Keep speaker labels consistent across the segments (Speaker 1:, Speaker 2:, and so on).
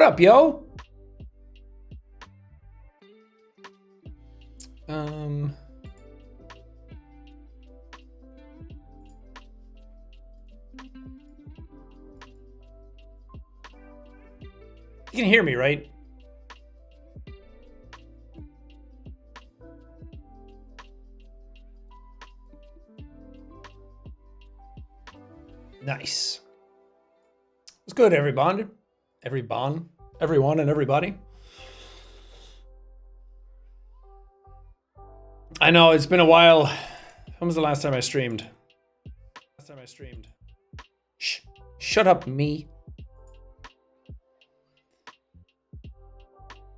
Speaker 1: What up, yo? You can hear me, right? Nice. What's good, everyone and everybody. I know, it's been a while. When was the last time I streamed? Shh. Shut up, me.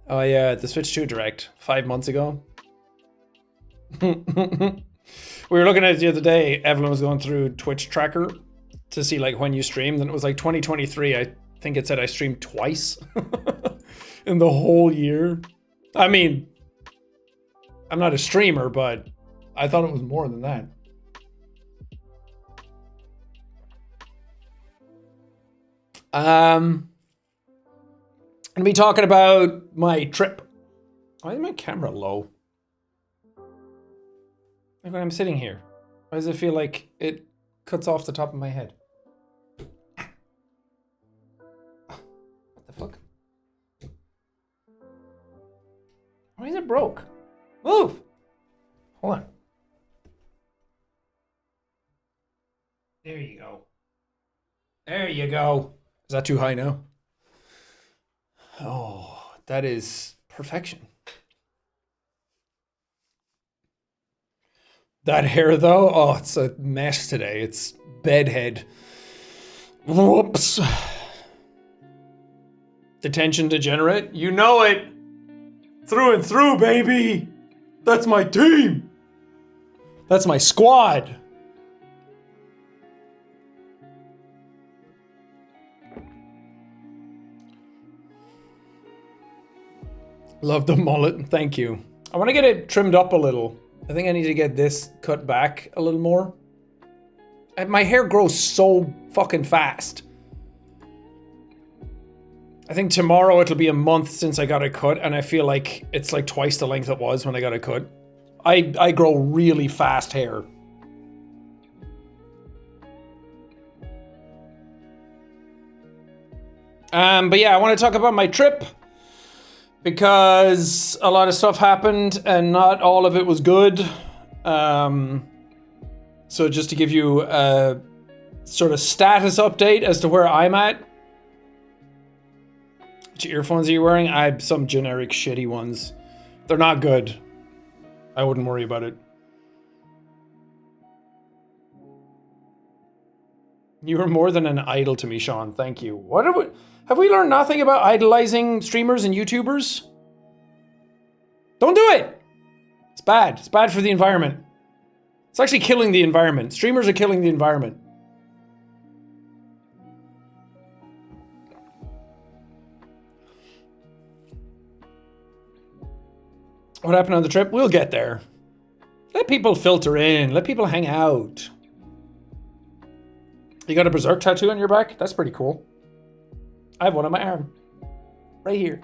Speaker 1: Oh yeah, the Switch 2 Direct, 5 months ago. We were looking at it the other day. Evelyn was going through Twitch tracker to see like when you streamed, and it was like 2023. I think it said I streamed twice in the whole year. I mean, I'm not a streamer, but I thought it was more than that. I'm gonna be talking about my trip. Why is my camera low? Like when I'm sitting here, why does it feel like it cuts off the top of my head? What the fuck? Why is it broke? Move! Hold on. There you go. There you go. Is that too high now? Oh, that is perfection. That hair though, oh, it's a mess today. It's bedhead. Whoops. Detention degenerate, you know it. Through and through, baby. That's my team. That's my squad. Love the mullet, thank you. I want to get it trimmed up a little. I think I need to get this cut back a little more. My hair grows so fucking fast. I think tomorrow it'll be a month since I got it cut, and I feel like it's like twice the length it was when I got it cut. I grow really fast hair. But yeah, I want to talk about my trip, because a lot of stuff happened and not all of it was good. So just to give you a sort of status update as to where I'm at. Which earphones are you wearing? I have some generic shitty ones. They're not good. I wouldn't worry about it. You were more than an idol to me, Sean. Thank you. What have we learned nothing about idolizing streamers and YouTubers? Don't do it! It's bad. It's bad for the environment. It's actually killing the environment. Streamers are killing the environment. What happened on the trip? We'll get there. Let people filter in. Let people hang out. You got a berserk tattoo on your back? That's pretty cool. I have one on my arm. Right here.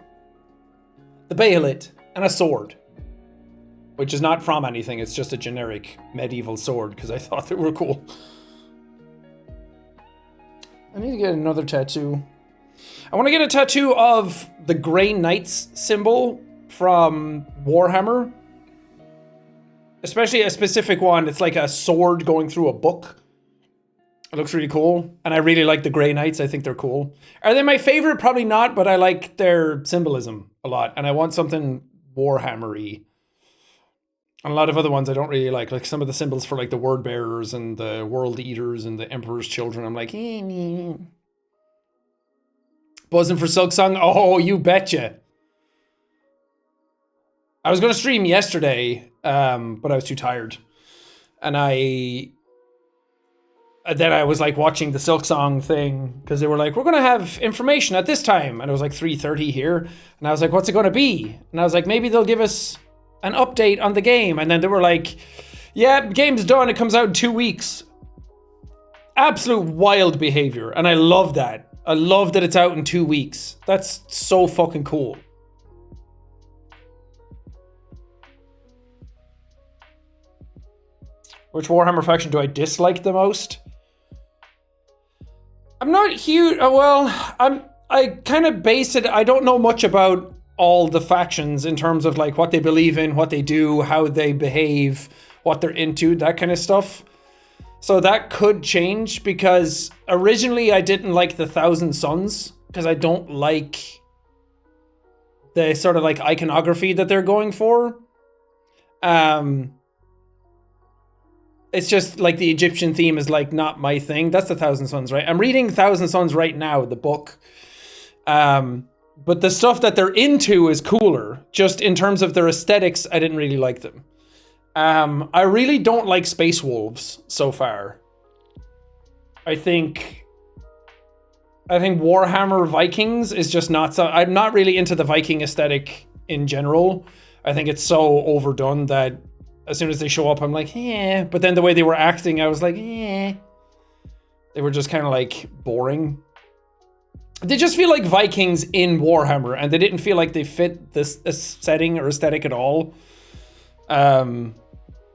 Speaker 1: The Bayolet. And a sword. Which is not from anything. It's just a generic medieval sword because I thought they were cool. I need to get another tattoo. I want to get a tattoo of the Grey Knights symbol from Warhammer. Especially a specific one. It's like a sword going through a book. It looks really cool. And I really like the Grey Knights. I think they're cool. Are they my favorite? Probably not, but I like their symbolism a lot. And I want something Warhammer-y. And a lot of other ones I don't really like some of the symbols for like the Word Bearers and the World Eaters and the Emperor's Children. I'm like, buzzing for Silksong? Oh, you betcha. I was going to stream yesterday, but I was too tired. And then I was like watching the Silksong thing because they were like, we're going to have information at this time. And it was like 3:30 here. And I was like, what's it going to be? And I was like, maybe they'll give us an update on the game. And then they were like, yeah, game's done. It comes out in 2 weeks. Absolute wild behavior. And I love that. I love that it's out in 2 weeks. That's so fucking cool. Which Warhammer faction do I dislike the most? I'm not huge. Well, I kind of base it. I don't know much about all the factions in terms of like what they believe in, what they do, how they behave, what they're into, that kind of stuff. So that could change, because originally I didn't like the Thousand Suns because I don't like the sort of like iconography that they're going for. It's just like the Egyptian theme is like not my thing. That's the Thousand Suns, right? I'm reading Thousand Suns right now, the book. But the stuff that they're into is cooler. Just in terms of their aesthetics, I didn't really like them. I really don't like Space Wolves so far. I think Warhammer Vikings is just not so... I'm not really into the Viking aesthetic in general. I think it's so overdone that as soon as they show up, I'm like, yeah. But then the way they were acting, I was like, yeah. They were just kind of like boring. They just feel like Vikings in Warhammer, and they didn't feel like they fit this setting or aesthetic at all.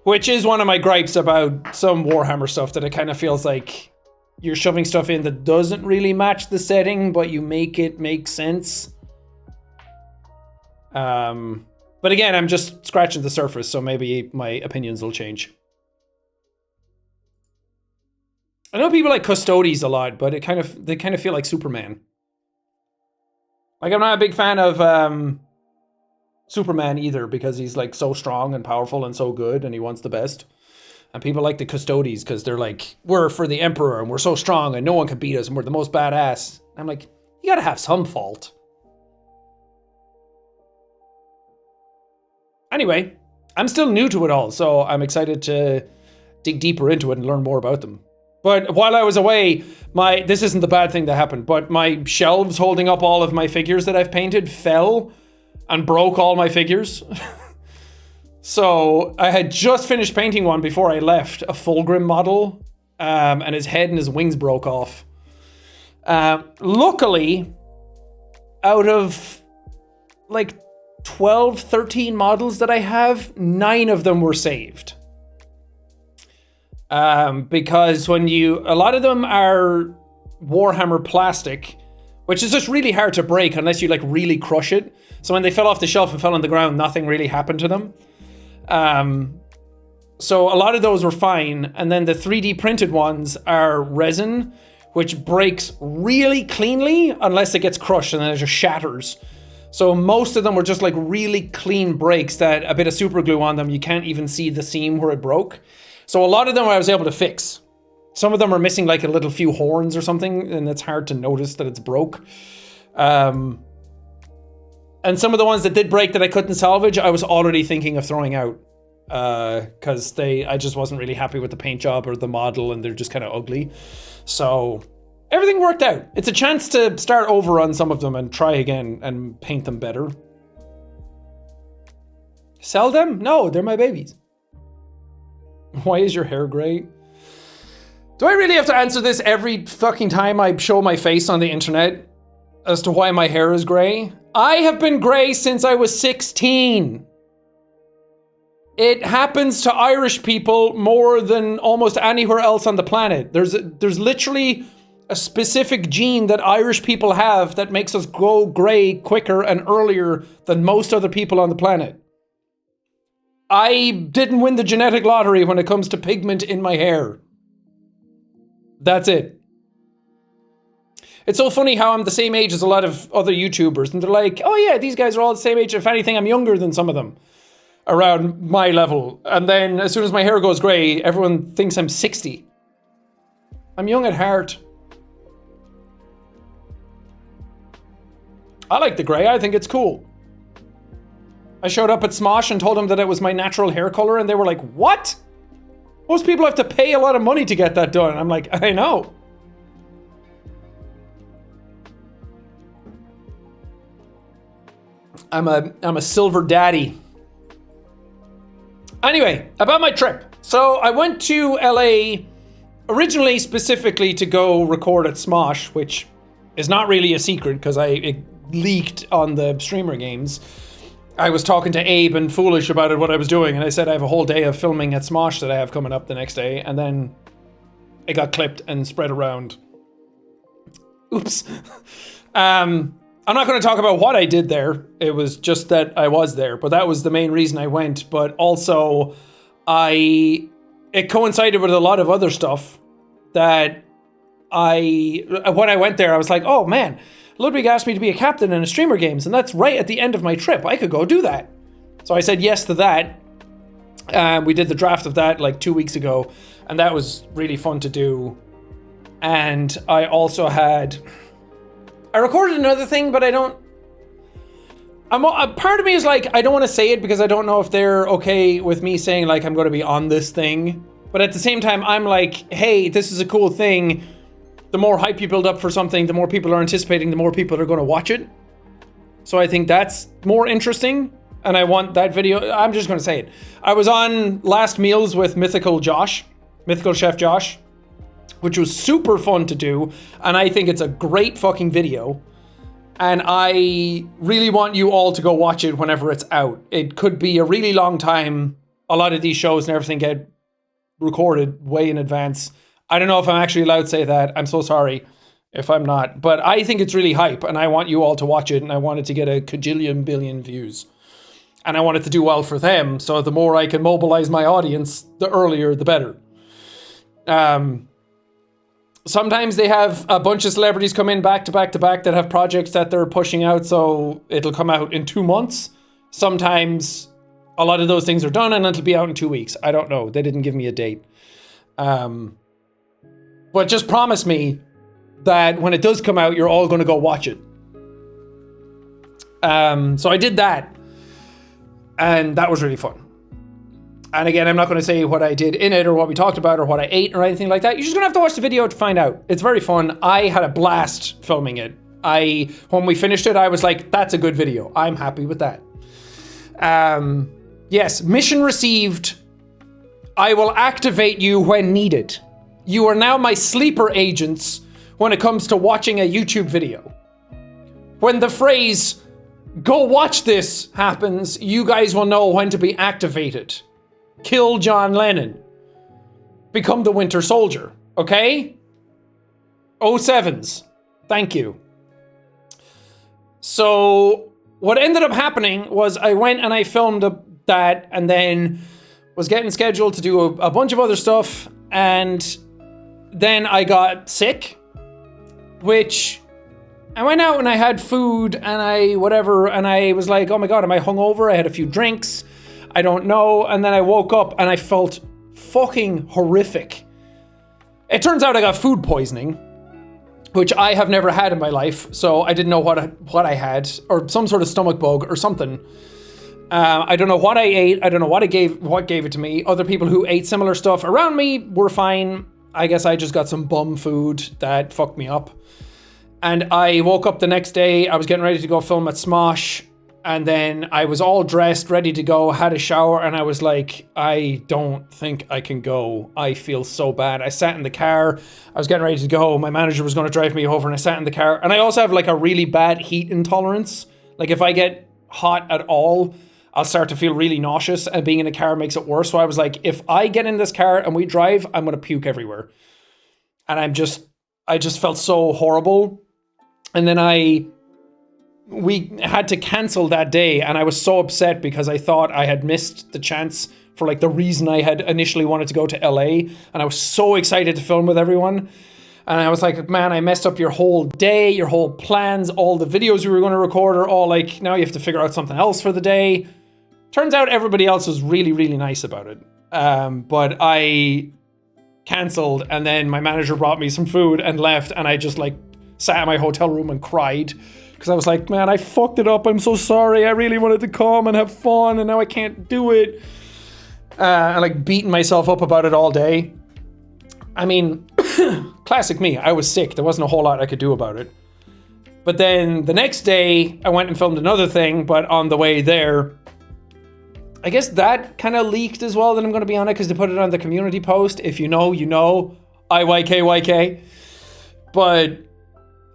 Speaker 1: Which is one of my gripes about some Warhammer stuff, that it kind of feels like you're shoving stuff in that doesn't really match the setting, but you make it make sense. But again, I'm just scratching the surface, so maybe my opinions will change. I know people like Custodes a lot, but they kind of feel like Superman. Like, I'm not a big fan of Superman either, because he's like so strong and powerful and so good and he wants the best. And people like the Custodes because they're like, we're for the Emperor and we're so strong and no one can beat us and we're the most badass. I'm like, you gotta have some fault. Anyway, I'm still new to it all, so I'm excited to dig deeper into it and learn more about them. But while I was away, this isn't the bad thing that happened, but my shelves holding up all of my figures that I've painted fell and broke all my figures. So I had just finished painting one before I left, a Fulgrim model, and his head and his wings broke off. Luckily, out of like 12, 13 models that I have, 9 of them were saved. Because a lot of them are Warhammer plastic, which is just really hard to break unless you like really crush it. So when they fell off the shelf and fell on the ground, nothing really happened to them. So a lot of those were fine. And then the 3D printed ones are resin, which breaks really cleanly unless it gets crushed and then it just shatters. So most of them were just like really clean breaks that a bit of super glue on them, you can't even see the seam where it broke. So a lot of them I was able to fix. Some of them are missing like a little few horns or something, and it's hard to notice that it's broke. And some of the ones that did break that I couldn't salvage, I was already thinking of throwing out. Because I just wasn't really happy with the paint job or the model, and they're just kind of ugly. So everything worked out. It's a chance to start over on some of them and try again and paint them better. Sell them? No, they're my babies. Why is your hair gray? Do I really have to answer this every fucking time I show my face on the internet as to why my hair is gray? I have been gray since I was 16. It happens to Irish people more than almost anywhere else on the planet. There's literally a specific gene that Irish people have that makes us go gray quicker and earlier than most other people on the planet. I didn't win the genetic lottery when it comes to pigment in my hair. That's it. It's so funny how I'm the same age as a lot of other YouTubers, and they're like, oh yeah, these guys are all the same age. If anything, I'm younger than some of them around my level. And then as soon as my hair goes gray, everyone thinks I'm 60. I'm young at heart. I like the gray. I think it's cool. I showed up at Smosh and told them that it was my natural hair color, and they were like, what? Most people have to pay a lot of money to get that done. I'm like, I know. I'm a silver daddy. Anyway, about my trip. So I went to LA originally specifically to go record at Smosh, which is not really a secret because it leaked on the streamer games. I was talking to Abe and Foolish about it, what I was doing, and I said I have a whole day of filming at Smosh that I have coming up the next day, and then it got clipped and spread around. Oops. I'm not going to talk about what I did there. It was just that I was there, but that was the main reason I went. But also, it coincided with a lot of other stuff that when I went there, I was like, oh man, Ludwig asked me to be a captain in a streamer games, and that's right at the end of my trip. I could go do that. So I said yes to that. We did the draft of that like 2 weeks ago, and that was really fun to do. And I also I recorded another thing, but part of me is like, I don't want to say it because I don't know if they're okay with me saying like I'm going to be on this thing. But at the same time, I'm like, hey, this is a cool thing. The more hype you build up for something, the more people are anticipating, the more people are going to watch it. So I think that's more interesting. And I want that video. I'm just going to say it. I was on Last Meals with Mythical Chef Josh, which was super fun to do. And I think it's a great fucking video. And I really want you all to go watch it whenever it's out. It could be a really long time. A lot of these shows and everything get recorded way in advance. I don't know if I'm actually allowed to say that. I'm so sorry if I'm not. But I think it's really hype, and I want you all to watch it, and I want it to get a cajillion billion views. And I want it to do well for them, so the more I can mobilize my audience, the earlier, the better. Sometimes they have a bunch of celebrities come in back to back to back that have projects that they're pushing out, so it'll come out in 2 months. Sometimes a lot of those things are done and it'll be out in 2 weeks. I don't know. They didn't give me a date. But just promise me that when it does come out, you're all going to go watch it. So I did that. And that was really fun. And again, I'm not going to say what I did in it or what we talked about or what I ate or anything like that. You're just going to have to watch the video to find out. It's very fun. I had a blast filming it. When we finished it, I was like, that's a good video. I'm happy with that. Yes, mission received. I will activate you when needed. You are now my sleeper agents when it comes to watching a YouTube video. When the phrase, go watch this happens, you guys will know when to be activated. Kill John Lennon. Become the Winter Soldier, okay? 07s. Thank you. So what ended up happening was I went and I filmed that and then was getting scheduled to do a bunch of other stuff, and then I got sick, which I went out and I had food and I was like, oh my God, am I hungover? I had a few drinks. I don't know. And then I woke up and I felt fucking horrific. It turns out I got food poisoning, which I have never had in my life. So I didn't know what I had, or some sort of stomach bug or something. I don't know what I ate. I don't know what gave it to me. Other people who ate similar stuff around me were fine. I guess I just got some bum food that fucked me up. And I woke up the next day. I was getting ready to go film at Smosh. And then I was all dressed, ready to go, had a shower, and I was like, I don't think I can go. I feel so bad. I sat in the car. I was getting ready to go. My manager was going to drive me over, and I sat in the car. And I also have like a really bad heat intolerance. Like if I get hot at all, I'll start to feel really nauseous, and being in a car makes it worse. So I was like, if I get in this car and we drive, I'm going to puke everywhere. And I just felt so horrible. And then we had to cancel that day, and I was so upset because I thought I had missed the chance for like the reason I had initially wanted to go to LA, and I was so excited to film with everyone. And I was like, man, I messed up your whole day, your whole plans, all the videos we were going to record are all like, now you have to figure out something else for the day. Turns out everybody else was really, really nice about it. But I canceled, and then my manager brought me some food and left, and I just like sat in my hotel room and cried. Because I was like, man, I fucked it up. I'm so sorry. I really wanted to come and have fun, and now I can't do it. And like beating myself up about it all day. I mean, classic me. I was sick. There wasn't a whole lot I could do about it. But then the next day, I went and filmed another thing. But on the way there, I guess that kind of leaked as well that I'm going to be on it because they put it on the community post. If you know, you know. IYKYK. But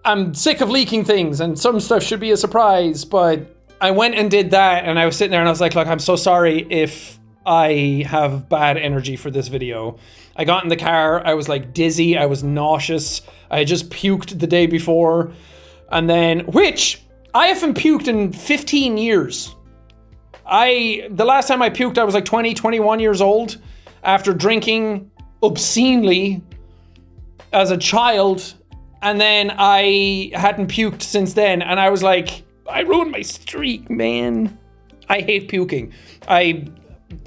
Speaker 1: I'm sick of leaking things and some stuff should be a surprise, but I went and did that and I was sitting there and I was like, look, I'm so sorry if I have bad energy for this video. I got in the car, I was like dizzy, I was nauseous, I had just puked the day before, and then, which, I haven't puked in 15 years. The last time I puked, I was like 20, 21 years old, after drinking obscenely as a child, and then I hadn't puked since then, and I was like, I ruined my streak, man. I hate puking. I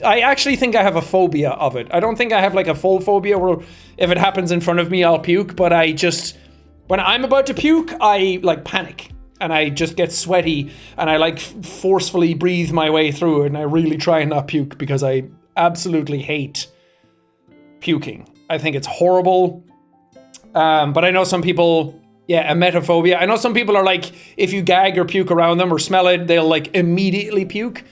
Speaker 1: actually think I have a phobia of it. I don't think I have like a full phobia where if it happens in front of me, I'll puke, but I just, when I'm about to puke, I like panic and I just get sweaty and I like forcefully breathe my way through it and I really try and not puke because I absolutely hate puking. I think it's horrible. But I know some people, emetophobia. I know some people are like, if you gag or puke around them or smell it, they'll like immediately puke.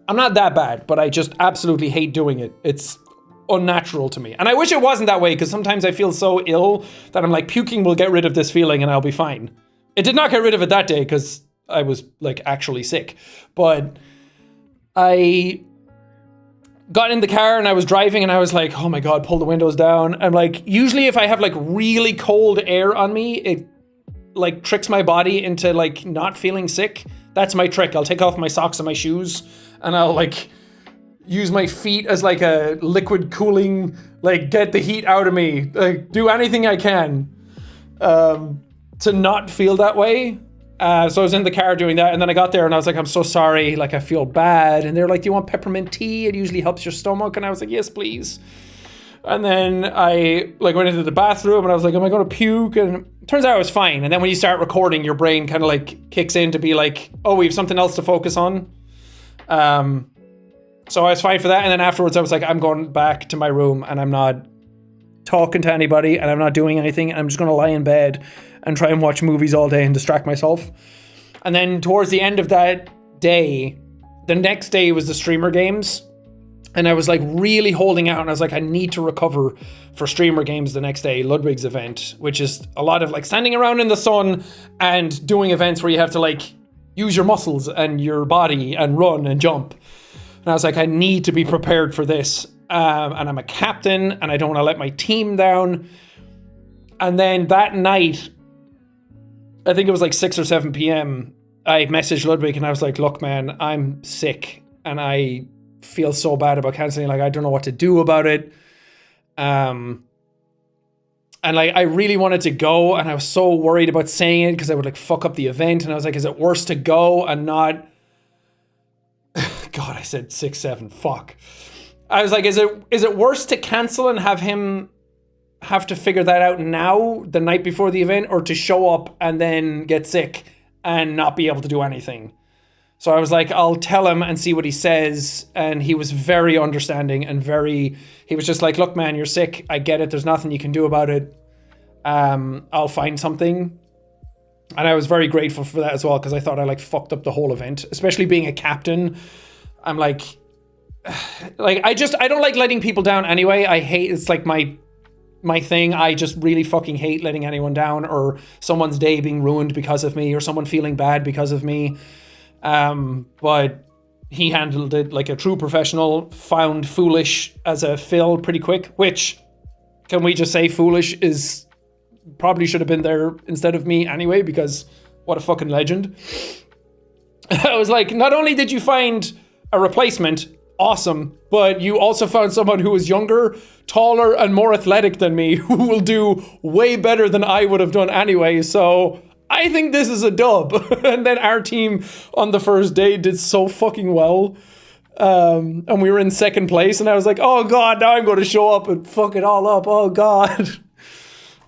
Speaker 1: I'm not that bad, but I just absolutely hate doing it. It's unnatural to me. And I wish it wasn't that way because sometimes I feel so ill that I'm like, puking will get rid of this feeling and I'll be fine. It did not get rid of it that day because I was like actually sick. But I got in the car and I was driving and I was like, oh my God, pull the windows down. I'm like, usually if I have like really cold air on me, it like tricks my body into like not feeling sick. That's my trick. I'll take off my socks and my shoes and I'll like use my feet as like a liquid cooling, like get the heat out of me, like do anything I can to not feel that way. So I was in the car doing that and then I got there and I was like, I'm so sorry, like I feel bad. And they're like, do you want peppermint tea? It usually helps your stomach. And I was like, yes, please. And then I like went into the bathroom and I was like, am I going to puke? And it turns out I was fine. And then when you start recording, your brain kind of like kicks in to be like, oh, we have something else to focus on. So I was fine for that. And then afterwards I was like, I'm going back to my room and I'm not talking to anybody and I'm not doing anything. And I'm just going to lie in bed and try and watch movies all day and distract myself. And then towards the end of that day, the next day was the streamer games. And I was like really holding out and I was like, I need to recover for streamer games the next day, Ludwig's event, which is a lot of like standing around in the sun and doing events where you have to like use your muscles and your body and run and jump. And I was like, I need to be prepared for this. And I'm a captain and I don't want to let my team down. And then that night, I think it was like 6 or 7 p.m. I messaged Ludwig and I was like, look, man, I'm sick and I feel so bad about canceling. Like, I don't know what to do about it. And like, I really wanted to go and I was so worried about saying it because I would like fuck up the event. And I was like, is it worse to go and not... God, I said 6, 7, fuck. I was like, is it worse to cancel and have him have to figure that out now, the night before the event, or to show up and then get sick and not be able to do anything? So I was like, I'll tell him and see what he says. And he was very understanding and he was just like, look, man, you're sick. I get it. There's nothing you can do about it. I'll find something. And I was very grateful for that as well, because I thought I like fucked up the whole event, especially being a captain. I'm like I don't like letting people down anyway. I hate, it's like my thing. I just really fucking hate letting anyone down or someone's day being ruined because of me or someone feeling bad because of me. But he handled it like a true professional, found foolish as a fill pretty quick, which, can we just say foolish is probably should have been there instead of me anyway, because what a fucking legend. I was like, not only did you find a replacement, awesome, but you also found someone who was younger, taller, and more athletic than me, who will do way better than I would have done anyway, so I think this is a dub. And then our team on the first day did so fucking well. And we were in second place, and I was like, oh God, now I'm going to show up and fuck it all up. Oh God.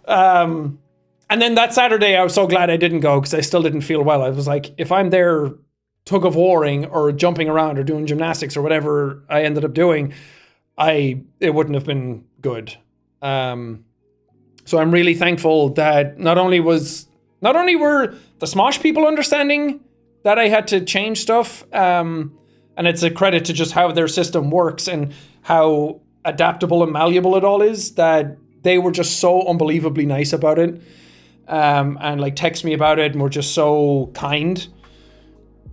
Speaker 1: And then that Saturday, I was so glad I didn't go because I still didn't feel well. I was like, if I'm there tug of warring or jumping around or doing gymnastics or whatever I ended up doing, it wouldn't have been good. So I'm really thankful that not only were the Smosh people understanding that I had to change stuff, and it's a credit to just how their system works and how adaptable and malleable it all is, that they were just so unbelievably nice about it. and like text me about it and were just so kind.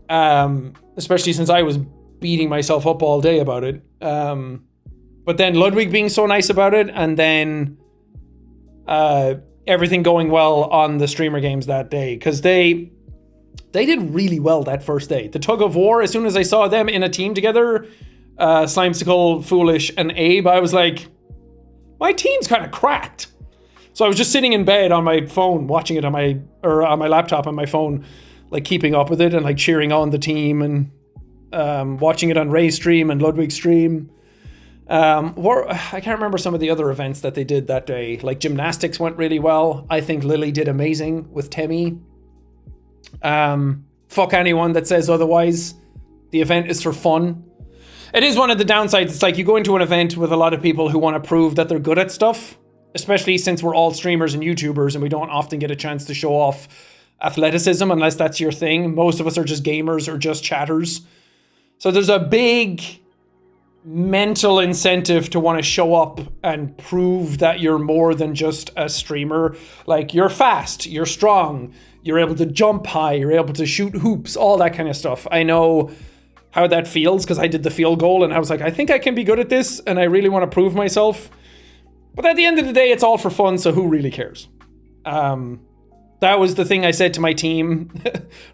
Speaker 1: Especially since I was beating myself up all day about it. But then Ludwig being so nice about it, and then everything going well on the streamer games that day, because they did really well that first day. The tug of war, as soon as I saw them in a team together, Slimesicle, Foolish, and Abe, I was like, my team's kind of cracked. So I was just sitting in bed on my phone, watching it on my laptop on my phone, like keeping up with it and like cheering on the team, and watching it on Ray's stream and Ludwig's stream. I can't remember some of the other events that they did that day. Like gymnastics went really well. I think Lily did amazing with Temmie. Fuck anyone that says otherwise. The event is for fun. It is one of the downsides. It's like you go into an event with a lot of people who want to prove that they're good at stuff, especially since we're all streamers and YouTubers and we don't often get a chance to show off athleticism unless that's your thing. Most of us are just gamers or just chatters. So there's a big mental incentive to want to show up and prove that you're more than just a streamer. Like, you're fast, you're strong, you're able to jump high, you're able to shoot hoops, all that kind of stuff. I know how that feels because I did the field goal and I was like, I think I can be good at this and I really want to prove myself. But at the end of the day, it's all for fun, so who really cares? That was the thing I said to my team.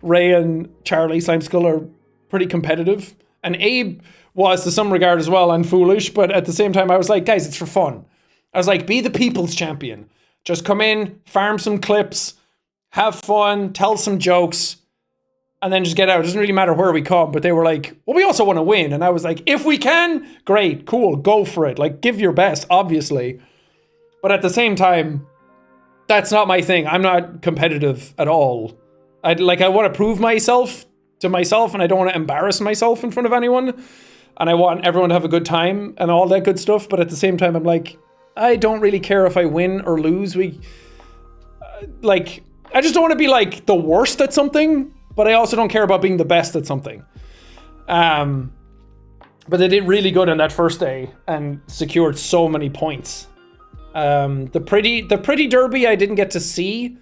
Speaker 1: Ray and Charlie Slimeskull are pretty competitive, and Abe was to some regard as well, and Foolish, but at the same time I was like, guys, it's for fun. I was like, be the people's champion. Just come in, farm some clips, have fun, tell some jokes, and then just get out. It doesn't really matter where we come. But they were like, well, we also want to win. And I was like, if we can, great, cool, go for it. Like, give your best, obviously. But at the same time, that's not my thing. I'm not competitive at all. I want to prove myself to myself, and I don't want to embarrass myself in front of anyone. And I want everyone to have a good time and all that good stuff. But at the same time, I'm like, I don't really care if I win or lose. I just don't want to be like the worst at something, but I also don't care about being the best at something. But they did really good on that first day and secured so many points. The pretty derby I didn't get to see.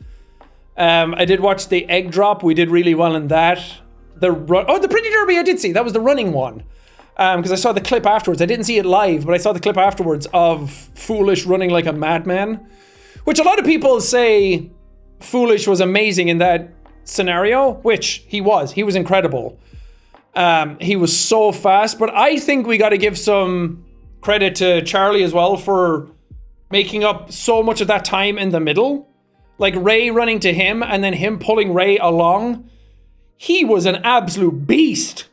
Speaker 1: I did watch the egg drop. We did really well in that. The pretty derby I did see. That was the running one. Because I saw the clip afterwards. I didn't see it live, but I saw the clip afterwards of Foolish running like a madman, which a lot of people say Foolish was amazing in that scenario, which he was. He was incredible. He was so fast, but I think we got to give some credit to Charlie as well for making up so much of that time in the middle. Like Ray running to him and then him pulling Ray along. He was an absolute beast.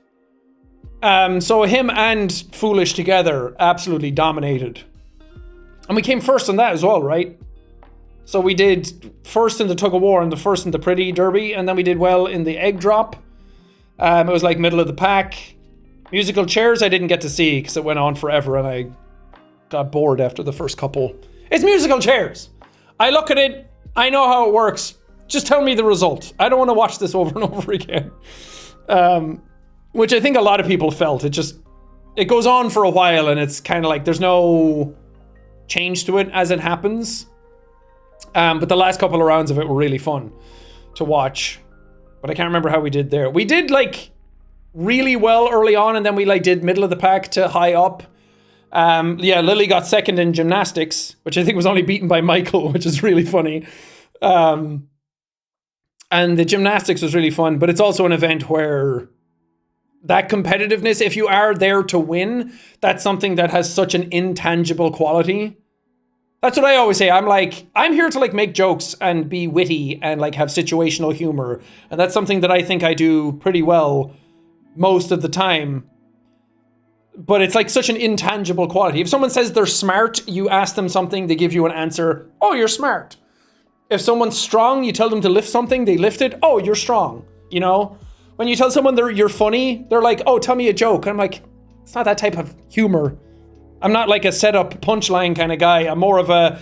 Speaker 1: So him and Foolish together absolutely dominated. And we came first in that as well, right? So we did first in the tug of war and the first in the pretty derby, and then we did well in the egg drop. It was like middle of the pack. Musical chairs I didn't get to see because it went on forever and I got bored after the first couple. It's musical chairs. I look at it, I know how it works. Just tell me the result. I don't want to watch this over and over again. Which I think a lot of people felt. It goes on for a while and it's kind of like there's no change to it as it happens. But the last couple of rounds of it were really fun to watch. But I can't remember how we did there. We did like really well early on, and then we like did middle of the pack to high up. Lily got second in gymnastics, which I think was only beaten by Michael, which is really funny. And the gymnastics was really fun, but it's also an event where that competitiveness, if you are there to win, that's something that has such an intangible quality. That's what I always say. I'm here to like make jokes and be witty and like have situational humor. And that's something that I think I do pretty well most of the time. But it's like such an intangible quality. If someone says they're smart, you ask them something, they give you an answer. Oh, you're smart. If someone's strong, you tell them to lift something, they lift it. Oh, you're strong. You know? When you tell someone you're funny, they're like, oh, tell me a joke. And I'm like, it's not that type of humor. I'm not like a setup punchline kind of guy. I'm more of a,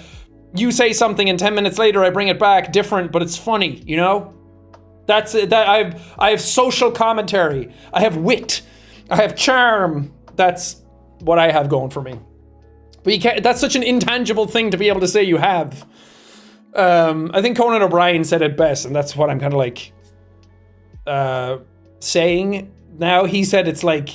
Speaker 1: you say something and 10 minutes later I bring it back different, but it's funny, you know? That's it. I have social commentary. I have wit. I have charm. That's what I have going for me. But you can't, that's such an intangible thing to be able to say you have. I think Conan O'Brien said it best, and that's what I'm kind of like saying now. He said it's like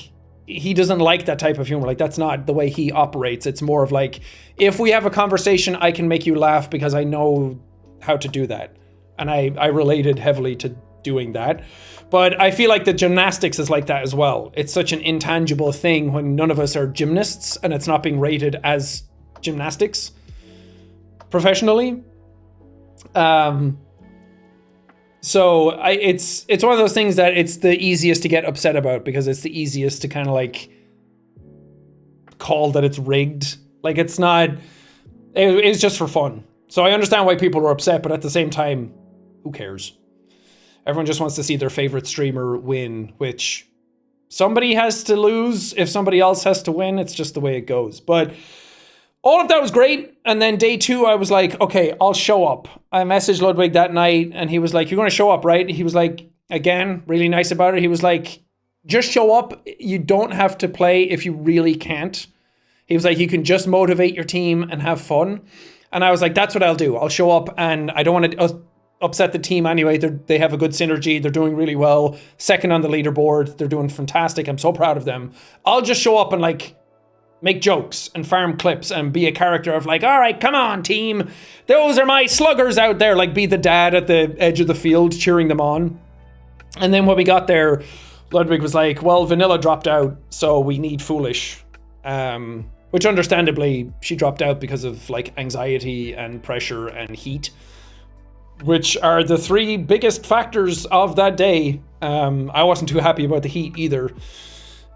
Speaker 1: he doesn't like that type of humor. Like, that's not the way he operates. It's more of like, if we have a conversation, I can make you laugh because I know how to do that. And I related heavily to doing that. But I feel like the gymnastics is like that as well. It's such an intangible thing when none of us are gymnasts and it's not being rated as gymnastics professionally. So it's one of those things that it's the easiest to get upset about because it's the easiest to kind of like call that it's rigged. Like, it's not, it's just for fun. So I understand why people are upset, but at the same time, who cares? Everyone just wants to see their favorite streamer win, which somebody has to lose if somebody else has to win. It's just the way it goes. But all of that was great. And then day 2, I was like, okay, I'll show up. I messaged Ludwig that night and he was like, you're going to show up, right? He was like, again, really nice about it. He was like, just show up. You don't have to play if you really can't. He was like, you can just motivate your team and have fun. And I was like, that's what I'll do. I'll show up and I don't want to upset the team anyway. They have a good synergy. They're doing really well. Second on the leaderboard. They're doing fantastic. I'm so proud of them. I'll just show up and like make jokes and farm clips and be a character of like, all right, come on, team. Those are my sluggers out there. Like, be the dad at the edge of the field cheering them on. And then when we got there, Ludwig was like, well, Vanilla dropped out, so we need Foolish. Which understandably, she dropped out because of like anxiety and pressure and heat, which are the 3 biggest factors of that day. I wasn't too happy about the heat either.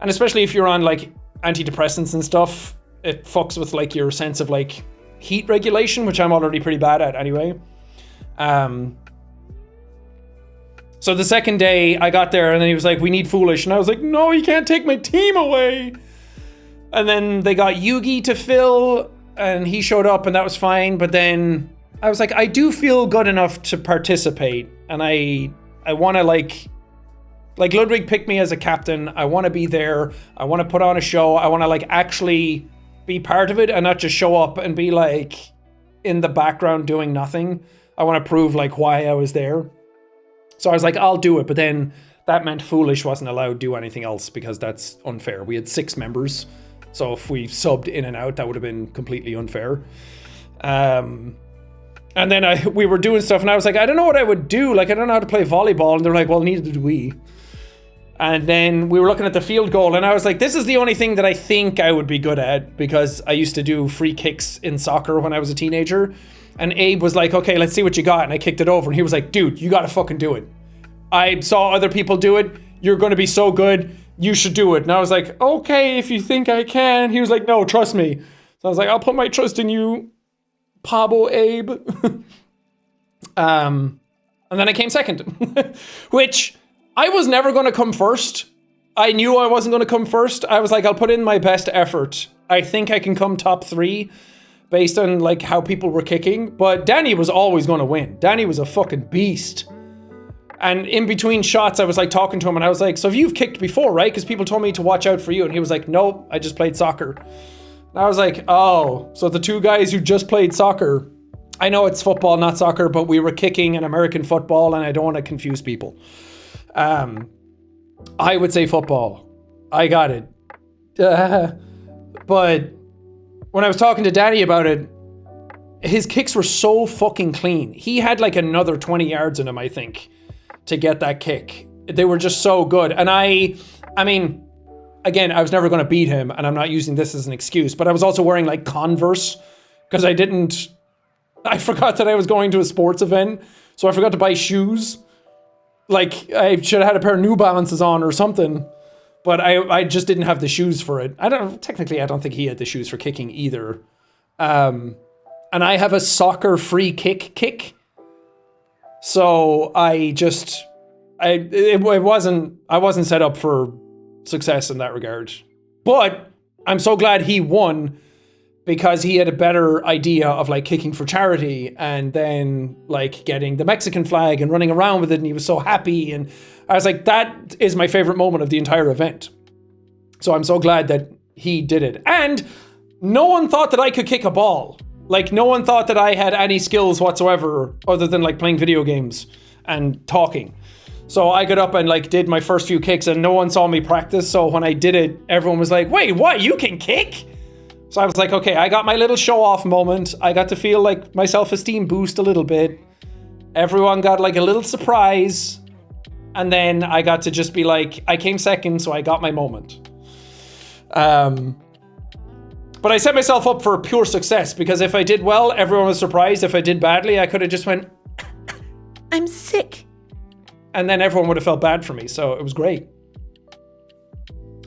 Speaker 1: And especially if you're on like antidepressants and stuff, it fucks with like your sense of like heat regulation, which I'm already pretty bad at anyway. So the second day I got there and then he was like, we need Foolish. And I was like, no, you can't take my team away. And then they got Yugi to fill and he showed up and that was fine. But then I was like, I do feel good enough to participate. And I want to like Ludwig picked me as a captain. I want to be there. I want to put on a show. I want to like actually be part of it and not just show up and be like in the background doing nothing. I want to prove like why I was there. So I was like, I'll do it. But then that meant Foolish wasn't allowed to do anything else because that's unfair. We had 6 members. So if we subbed in and out, that would have been completely unfair. And then we were doing stuff and I was like, I don't know what I would do. Like, I don't know how to play volleyball. And they're like, well, neither do we. And then we were looking at the field goal and I was like, this is the only thing that I think I would be good at because I used to do free kicks in soccer when I was a teenager. And Abe was like, okay, let's see what you got. And I kicked it over and he was like, dude, you got to fucking do it. I saw other people do it. You're going to be so good. You should do it. And I was like, okay, if you think I can. He was like, no, trust me. So I was like, I'll put my trust in you, Pablo Abe. And then I came second, which I was never going to come first. I knew I wasn't going to come first. I was like, I'll put in my best effort. I think I can come top 3 based on like how people were kicking. But Danny was always going to win. Danny was a fucking beast. And in between shots, I was like talking to him and I was like, so you've kicked before, right? Because people told me to watch out for you. And he was like, nope, I just played soccer. And I was like, oh, so the 2 guys who just played soccer, I know it's football, not soccer, but we were kicking an American football and I don't want to confuse people. I would say football. I got it. But when I was talking to Danny about it, his kicks were so fucking clean. He had like another 20 yards in him, I think, to get that kick. They were just so good. And I mean, again, I was never going to beat him and I'm not using this as an excuse, but I was also wearing like Converse because I forgot that I was going to a sports event. So I forgot to buy shoes. Like, I should have had a pair of New Balances on or something, but I just didn't have the shoes for it. I don't think he had the shoes for kicking either. And I have a soccer free kick. So I wasn't set up for success in that regard. But I'm so glad he won because he had a better idea of like kicking for charity and then like getting the Mexican flag and running around with it. And he was so happy. And I was like, that is my favorite moment of the entire event. So I'm so glad that he did it. And no one thought that I could kick a ball. Like, no one thought that I had any skills whatsoever other than like playing video games and talking. So I got up and like did my first few kicks and no one saw me practice. So when I did it, everyone was like, wait, what? You can kick? So I was like, okay, I got my little show off moment. I got to feel like my self-esteem boost a little bit. Everyone got like a little surprise. And then I got to just be like, I came second, so I got my moment. But I set myself up for pure success because if I did well, everyone was surprised. If I did badly, I could have just went, I'm sick. And then everyone would have felt bad for me, so it was great.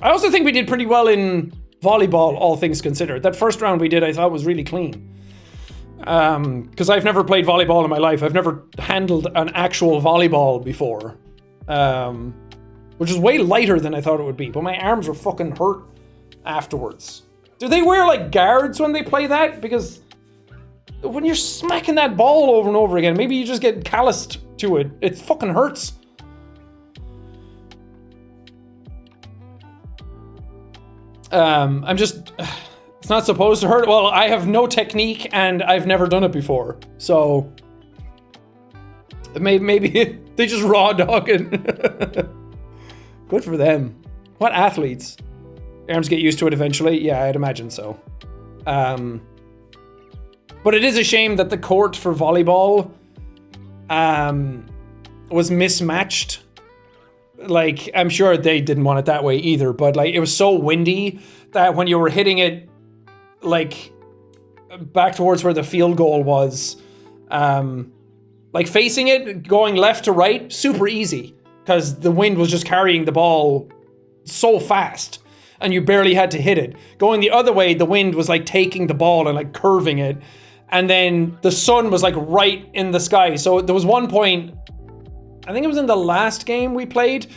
Speaker 1: I also think we did pretty well in volleyball, all things considered. That first round we did, I thought was really clean. Because I've never played volleyball in my life. I've never handled an actual volleyball before. Which is way lighter than I thought it would be. But my arms were fucking hurt afterwards. Do they wear like guards when they play that? Because when you're smacking that ball over and over again, maybe you just get calloused to it. It fucking hurts. It's not supposed to hurt. Well, I have no technique and I've never done it before. So maybe they just raw dog it. Good for them. What athletes? Arms get used to it eventually. Yeah, I'd imagine so. But it is a shame that the court for volleyball was mismatched. Like, I'm sure they didn't want it that way either, but like it was so windy that when you were hitting it like back towards where the field goal was, like facing it, going left to right, super easy because the wind was just carrying the ball so fast and you barely had to hit it. Going the other way, the wind was like taking the ball and like curving it. And then the sun was like right in the sky. So there was one point, I think it was in the last game we played,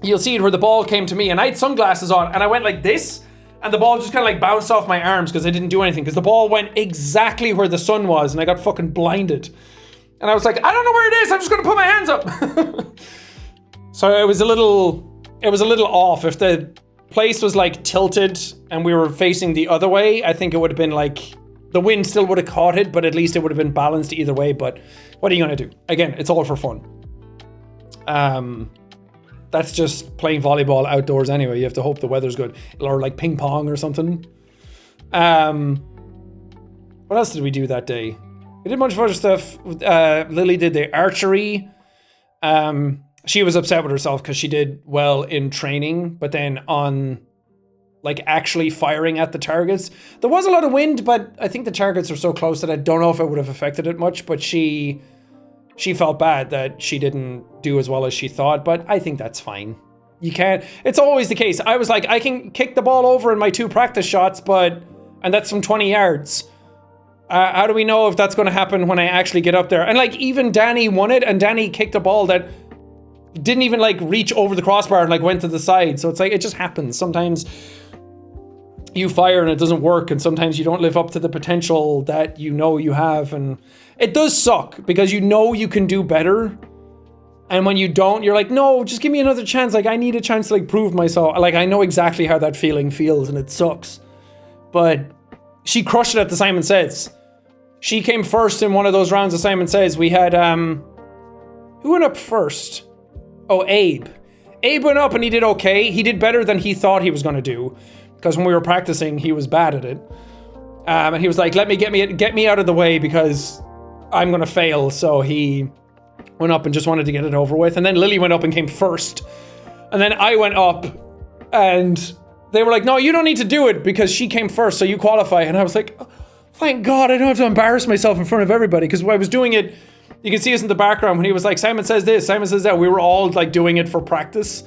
Speaker 1: you'll see it where the ball came to me and I had sunglasses on and I went like this and the ball just kind of like bounced off my arms because I didn't do anything because the ball went exactly where the sun was and I got fucking blinded. And I was like, I don't know where it is. I'm just going to put my hands up. So it was a little off. If the place was like tilted and we were facing the other way, I think it would have been like, the wind still would have caught it, but at least it would have been balanced either way. But what are you going to do? Again, it's all for fun. That's just playing volleyball outdoors anyway. You have to hope the weather's good. Or like ping pong or something. What else did we do that day? We did a bunch of other stuff. Lily did the archery. She was upset with herself because she did well in training, but then on like actually firing at the targets, there was a lot of wind, but I think the targets are so close that I don't know if it would have affected it much, but she felt bad that she didn't do as well as she thought, but I think that's fine. You can't, it's always the case. I was like, I can kick the ball over in my 2 practice shots, and that's from 20 yards. How do we know if that's going to happen when I actually get up there? And like even Danny won it, and Danny kicked a ball that didn't even like reach over the crossbar and like went to the side. So it's like, it just happens. Sometimes you fire and it doesn't work, and sometimes you don't live up to the potential that you know you have, and it does suck because you know you can do better, and when you don't, you're like, no, just give me another chance. Like, I need a chance to like prove myself. Like, I know exactly how that feeling feels, and it sucks. But she crushed it at the Simon Says. She came first in one of those rounds of Simon Says. We had who went up first? Oh, Abe. Abe went up and he did okay. He did better than he thought he was going to do. Because when we were practicing, he was bad at it. And he was like, get me out of the way because I'm going to fail. So he went up and just wanted to get it over with. And then Lily went up and came first. And then I went up and they were like, no, you don't need to do it because she came first, so you qualify. And I was like, oh, thank God I don't have to embarrass myself in front of everybody. Because when I was doing it, you can see us in the background when he was like, Simon says this, Simon says that. We were all like doing it for practice.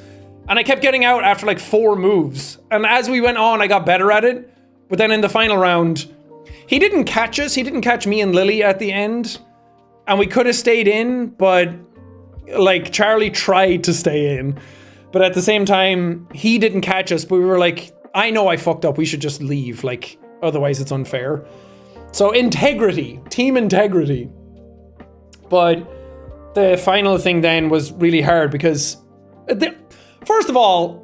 Speaker 1: And I kept getting out after like 4 moves. And as we went on, I got better at it. But then in the final round, he didn't catch us. He didn't catch me and Lily at the end. And we could have stayed in, but like Charlie tried to stay in. But at the same time, he didn't catch us. But we were like, I know I fucked up. We should just leave. Like, otherwise it's unfair. So integrity, team integrity. But the final thing then was really hard because... First of all,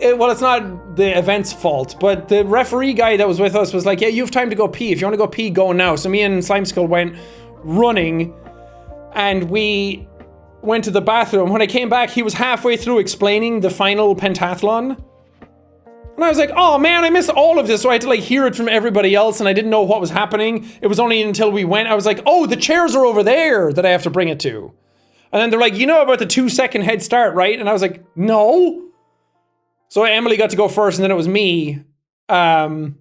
Speaker 1: well, it's not the event's fault, but the referee guy that was with us was like, yeah, you have time to go pee. If you want to go pee, go now. So me and Slimeskull went running, and we went to the bathroom. When I came back, he was halfway through explaining the final pentathlon. And I was like, oh man, I missed all of this. So I had to like hear it from everybody else, and I didn't know what was happening. It was only until we went, I was like, oh, the chairs are over there that I have to bring it to. And then they're like, you know about the 2-second head start, right? And I was like, no. So Emily got to go first, and then it was me. And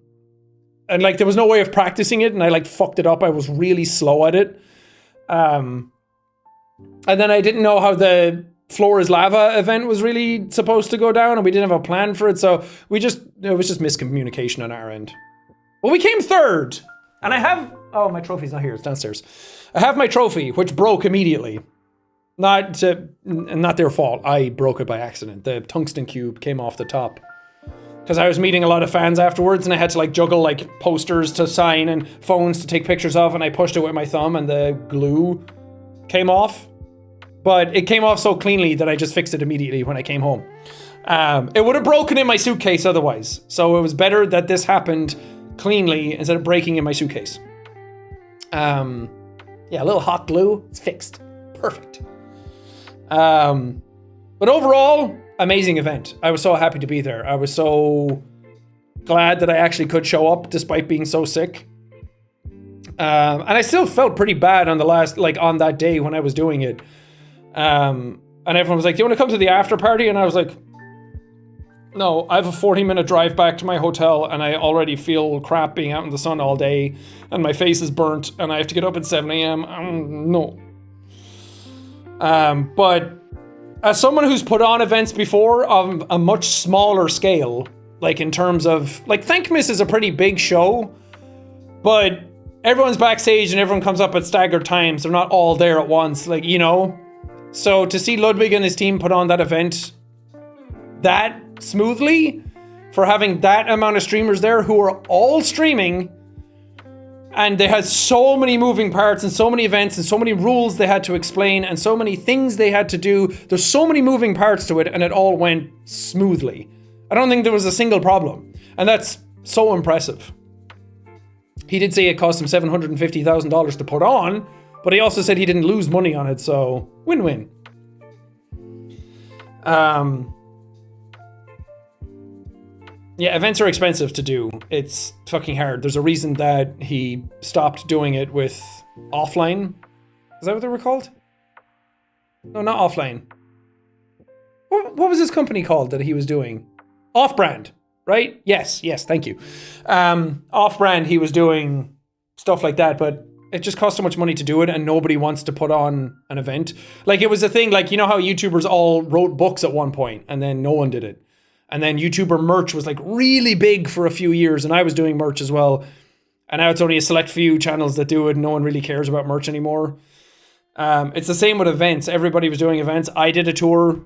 Speaker 1: like, there was no way of practicing it, and I like fucked it up. I was really slow at it. And then I didn't know how the Floor is Lava event was really supposed to go down, and we didn't have a plan for it. So it was just miscommunication on our end. Well, we came third, and I have, oh, my trophy's not here, it's downstairs. I have my trophy, which broke immediately. Not their fault. I broke it by accident. The tungsten cube came off the top. Because I was meeting a lot of fans afterwards, and I had to like juggle like posters to sign and phones to take pictures of, and I pushed it with my thumb, and the glue came off. But it came off so cleanly that I just fixed it immediately when I came home. It would have broken in my suitcase otherwise. So it was better that this happened cleanly instead of breaking in my suitcase. Yeah, a little hot glue. It's fixed. Perfect. But overall, amazing event. I was so happy to be there. I was so glad that I actually could show up despite being so sick. And I still felt pretty bad on the last, like on that day when I was doing it. And everyone was like, do you want to come to the after party? And I was like, no, I have a 40-minute drive back to my hotel, and I already feel crap being out in the sun all day, and my face is burnt, and I have to get up at 7 a.m. No. But as someone who's put on events before of a much smaller scale, like in terms of, like Thankmas is a pretty big show, but everyone's backstage and everyone comes up at staggered times. They're not all there at once, like, you know? So to see Ludwig and his team put on that event that smoothly, for having that amount of streamers there who are all streaming, and they had so many moving parts and so many events and so many rules they had to explain and so many things they had to do. There's so many moving parts to it, and it all went smoothly. I don't think there was a single problem. And that's so impressive. He did say it cost him $750,000 to put on, but he also said he didn't lose money on it, so win-win. Yeah, events are expensive to do. It's fucking hard. There's a reason that he stopped doing it with offline. Is that what they were called? No, not offline. What was his company called that he was doing? Off-brand, right? Yes, thank you. Off-brand, he was doing stuff like that, but it just cost so much money to do it, and nobody wants to put on an event. Like, it was a thing, like, you know how YouTubers all wrote books at one point, and then no one did it. And then YouTuber merch was like really big for a few years, and I was doing merch as well. And now it's only a select few channels that do it. No one really cares about merch anymore. It's the same with events. Everybody was doing events. I did a tour,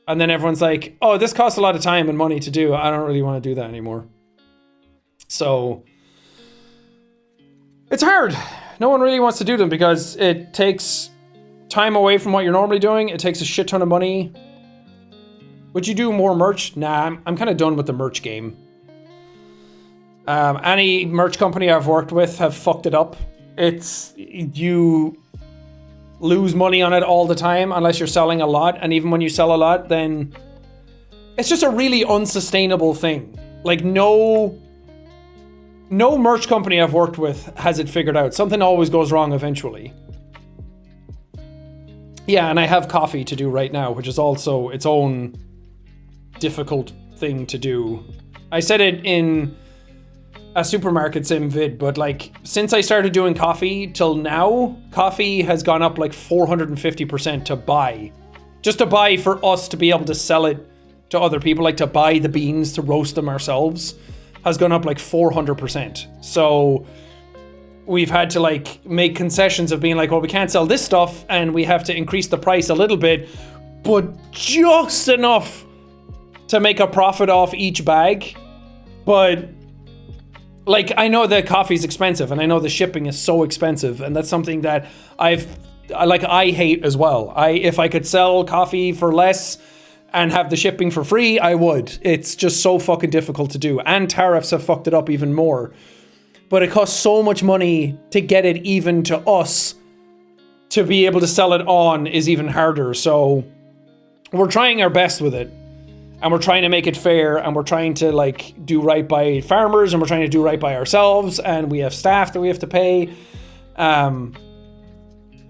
Speaker 1: and then everyone's like, oh, this costs a lot of time and money to do. I don't really want to do that anymore. So it's hard. No one really wants to do them because it takes time away from what you're normally doing. It takes a shit ton of money. Would you do more merch? Nah, I'm kind of done with the merch game. Any merch company I've worked with have fucked it up. You lose money on it all the time unless you're selling a lot. And even when you sell a lot, then it's just a really unsustainable thing. Like no merch company I've worked with has it figured out. Something always goes wrong eventually. Yeah, and I have coffee to do right now, which is also its own difficult thing to do. I said it in a supermarket sim vid, but like since I started doing coffee till now, coffee has gone up like 450% to buy. Just to buy for us to be able to sell it to other people, like to buy the beans to roast them ourselves, has gone up like 400%. So we've had to like make concessions of being like, well, we can't sell this stuff and we have to increase the price a little bit, but just enough to make a profit off each bag. But like, I know that coffee's expensive and I know the shipping is so expensive, and that's something that I hate as well. If I could sell coffee for less, and have the shipping for free, I would. It's just so fucking difficult to do. And tariffs have fucked it up even more. But it costs so much money to get it even to us. To be able to sell it on is even harder. So we're trying our best with it. And we're trying to make it fair. And we're trying to like do right by farmers. And we're trying to do right by ourselves. And we have staff that we have to pay.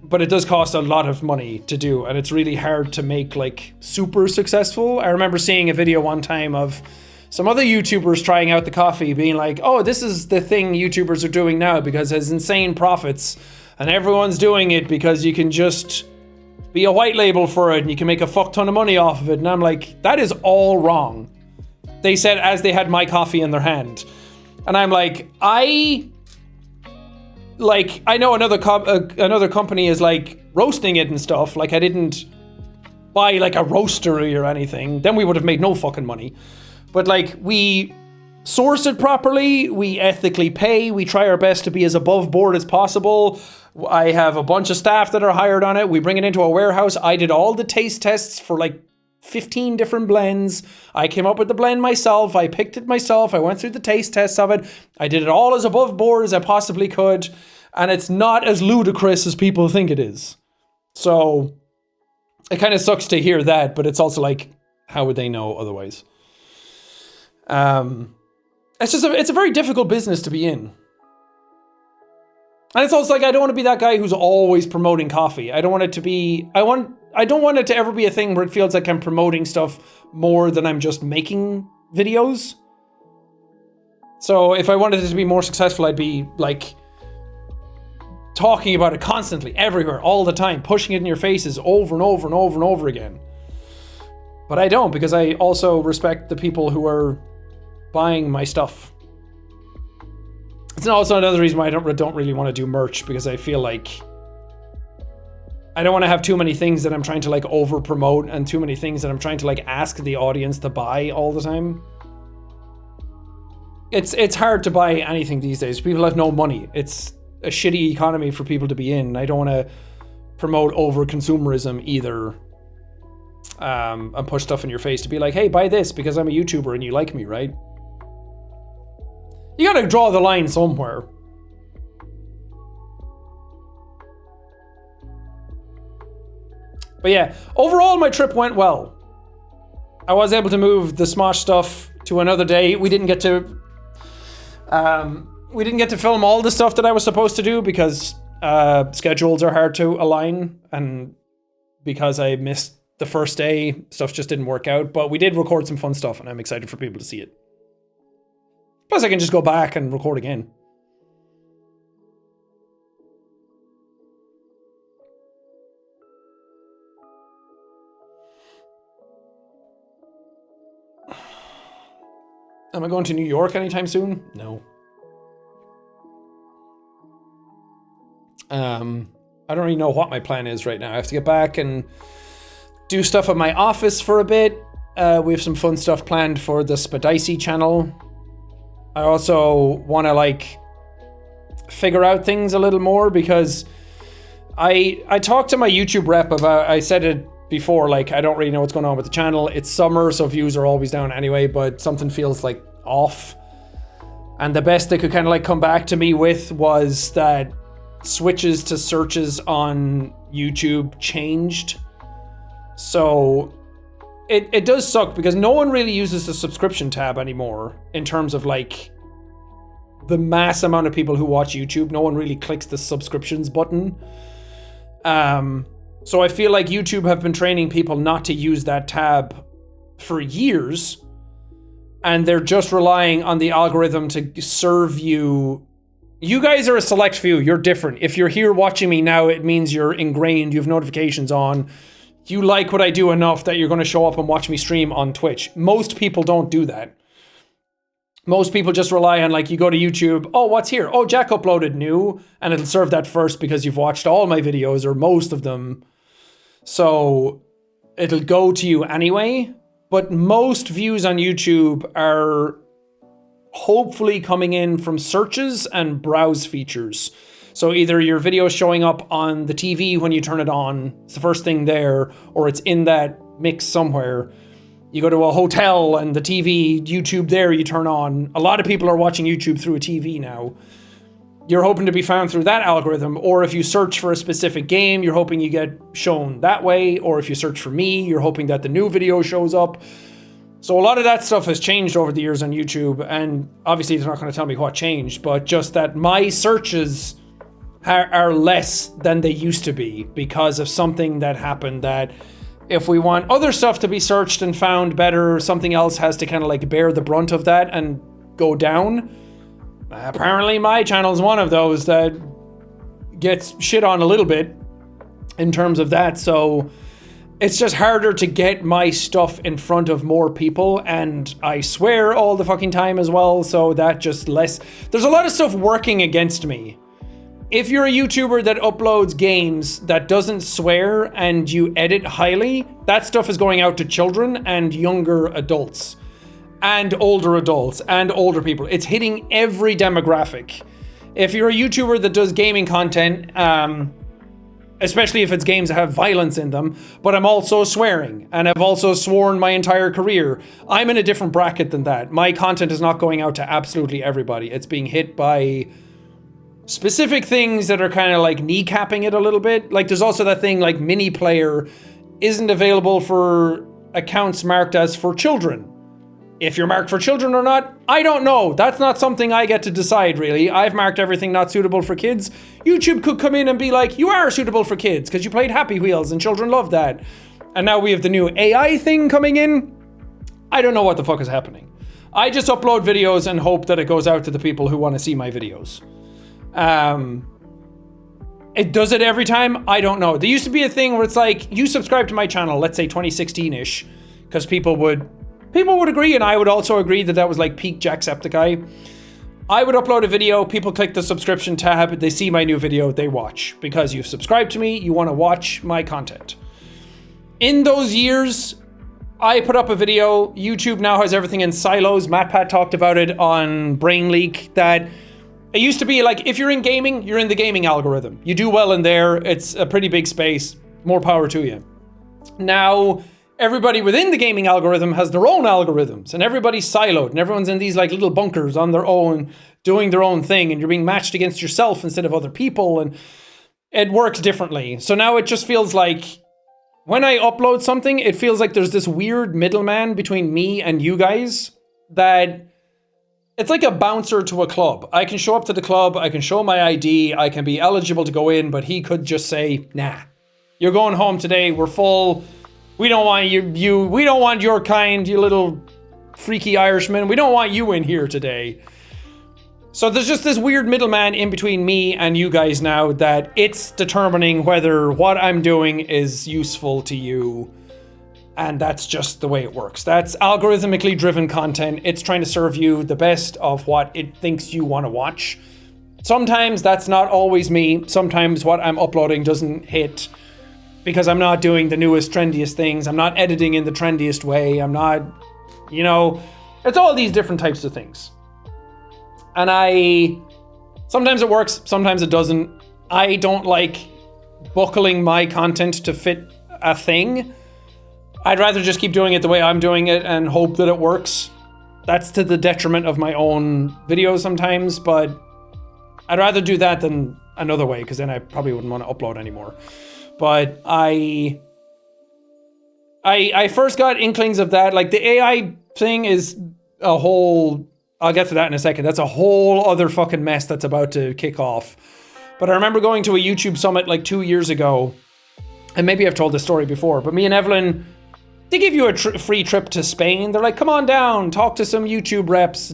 Speaker 1: But it does cost a lot of money to do, and it's really hard to make like super successful. I remember seeing a video one time of some other YouTubers trying out the coffee, being like, oh, this is the thing YouTubers are doing now because it has insane profits, and everyone's doing it because you can just be a white label for it and you can make a fuck ton of money off of it. And I'm like, that is all wrong. They said as they had my coffee in their hand. And I'm like, I know another company is like roasting it and stuff. Like I didn't buy like a roastery or anything. Then we would have made no fucking money. But like we source it properly. We ethically pay. We try our best to be as above board as possible. I have a bunch of staff that are hired on it. We bring it into a warehouse. I did all the taste tests for like 15 different blends. I came up with the blend myself. I picked it myself. I went through the taste tests of it. I did it all as above board as I possibly could. And it's not as ludicrous as people think it is. So it kind of sucks to hear that, but it's also like, how would they know otherwise? It's a very difficult business to be in. And it's also like, I don't want to be that guy who's always promoting coffee. I don't want it to be, I don't want it to ever be a thing where it feels like I'm promoting stuff more than I'm just making videos. So if I wanted it to be more successful, I'd be like talking about it constantly, everywhere, all the time, pushing it in your faces over and over and over and over again. But I don't, because I also respect the people who are buying my stuff. It's also another reason why I don't really want to do merch, because I feel like I don't want to have too many things that I'm trying to like over promote and too many things that I'm trying to like ask the audience to buy all the time. It's hard to buy anything these days. People have no money. It's a shitty economy for people to be in. I don't want to promote over consumerism either. And push stuff in your face to be like, hey, buy this because I'm a YouTuber and you like me, right? You gotta draw the line somewhere. But yeah, overall my trip went well. I was able to move the Smosh stuff to another day. We didn't get to film all the stuff that I was supposed to do because schedules are hard to align, and because I missed the first day, stuff just didn't work out. But we did record some fun stuff, and I'm excited for people to see it. Plus, I can just go back and record again. Am I going to New York anytime soon? No. I don't really know what my plan is right now. I have to get back and do stuff at my office for a bit. We have some fun stuff planned for the Jacksepticeye channel. I also want to like figure out things a little more, because I talked to my YouTube rep about, I said it before, like I don't really know what's going on with the channel. It's summer, so views are always down anyway, but something feels like off. And the best they could kind of like come back to me with was that switches to searches on YouTube changed. So it does suck, because no one really uses the subscription tab anymore in terms of like the mass amount of people who watch YouTube. No one really clicks the subscriptions button. So I feel like YouTube have been training people not to use that tab for years, and they're just relying on the algorithm to serve you. You guys are a select few. You're different. If you're here watching me now, it means you're ingrained. You have notifications on. You like what I do enough that you're going to show up and watch me stream on Twitch. Most people don't do that. Most people just rely on, like, you go to YouTube, oh, what's here? Oh, Jack uploaded new, and it'll serve that first because you've watched all my videos, or most of them. So it'll go to you anyway. But most views on YouTube are hopefully coming in from searches and browse features. So either your video is showing up on the TV when you turn it on, it's the first thing there, or it's in that mix somewhere. You go to a hotel and the TV, YouTube there, you turn on. A lot of people are watching YouTube through a TV now. You're hoping to be found through that algorithm, or if you search for a specific game, you're hoping you get shown that way, or if you search for me, you're hoping that the new video shows up. So a lot of that stuff has changed over the years on YouTube, and obviously they're not going to tell me what changed, but just that my searches are less than they used to be because of something that happened, that if we want other stuff to be searched and found better, something else has to kind of like bear the brunt of that and go down. Apparently my channel is one of those that gets shit on a little bit in terms of that. So it's just harder to get my stuff in front of more people, and I swear all the fucking time as well. So that just less, there's a lot of stuff working against me. If you're a YouTuber that uploads games that doesn't swear and you edit highly, that stuff is going out to children and younger adults and older people. It's hitting every demographic. If you're a YouTuber that does gaming content, especially if it's games that have violence in them, but I'm also swearing and I've also sworn my entire career, I'm in a different bracket than that. My content is not going out to absolutely everybody. It's being hit by specific things that are kind of like kneecapping it a little bit. Like there's also that thing like mini player isn't available for accounts marked as for children. If you're marked for children or not, I don't know. That's not something I get to decide, really. I've marked everything not suitable for kids. YouTube could come in and be like, you are suitable for kids because you played Happy Wheels and children love that. And now we have the new AI thing coming in. I don't know what the fuck is happening. I just upload videos and hope that it goes out to the people who want to see my videos. It does it every time? I don't know. There used to be a thing where it's like, you subscribe to my channel, let's say 2016-ish, because people would agree, and I would also agree that that was like peak Jacksepticeye. I would upload a video, people click the subscription tab, they see my new video, they watch. Because you've subscribed to me, you want to watch my content. In those years, I put up a video, YouTube now has everything in silos. MatPat talked about it on Brain Leak, that it used to be like, if you're in gaming, you're in the gaming algorithm. You do well in there, it's a pretty big space, more power to you. Now, everybody within the gaming algorithm has their own algorithms, and everybody's siloed, and everyone's in these like little bunkers on their own, doing their own thing, and you're being matched against yourself instead of other people, and it works differently. So now it just feels like, when I upload something, it feels like there's this weird middleman between me and you guys, that it's like a bouncer to a club. I can show up to the club, I can show my ID, I can be eligible to go in, but he could just say, nah, you're going home today, we're full. We don't want we don't want your kind, you little freaky Irishman. We don't want you in here today. So there's just this weird middleman in between me and you guys now, that it's determining whether what I'm doing is useful to you. And that's just the way it works. That's algorithmically driven content. It's trying to serve you the best of what it thinks you want to watch. Sometimes that's not always me. Sometimes what I'm uploading doesn't hit because I'm not doing the newest, trendiest things. I'm not editing in the trendiest way. I'm not, you know, it's all these different types of things. And sometimes it works, sometimes it doesn't. I don't like buckling my content to fit a thing. I'd rather just keep doing it the way I'm doing it and hope that it works. That's to the detriment of my own videos sometimes, but I'd rather do that than another way, because then I probably wouldn't want to upload anymore. But I first got inklings of that. Like the AI thing is a whole, I'll get to that in a second. That's a whole other fucking mess that's about to kick off. But I remember going to a YouTube summit like 2 years ago, and maybe I've told this story before, but me and Evelyn, they give you a free trip to Spain. They're like, come on down, talk to some YouTube reps,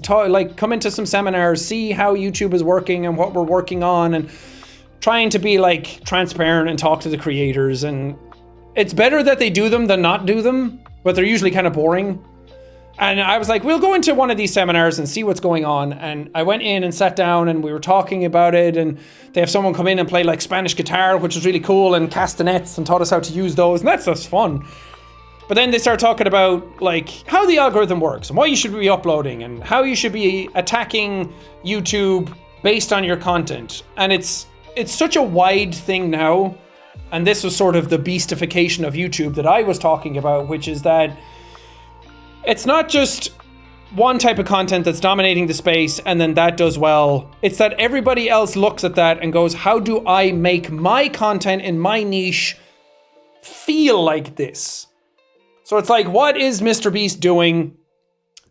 Speaker 1: come into some seminars, see how YouTube is working and what we're working on, and trying to be like transparent and talk to the creators. And it's better that they do them than not do them, but they're usually kind of boring. And I was like, we'll go into one of these seminars and see what's going on. And I went in and sat down and we were talking about it, and they have someone come in and play like Spanish guitar, which was really cool, and castanets, and taught us how to use those, and that's just fun. But then they start talking about like how the algorithm works and what you should be uploading and how you should be attacking YouTube based on your content. And it's such a wide thing now. And this was sort of the beastification of YouTube that I was talking about, which is that it's not just one type of content that's dominating the space and then that does well. It's that everybody else looks at that and goes, how do I make my content in my niche feel like this? So it's like, what is MrBeast doing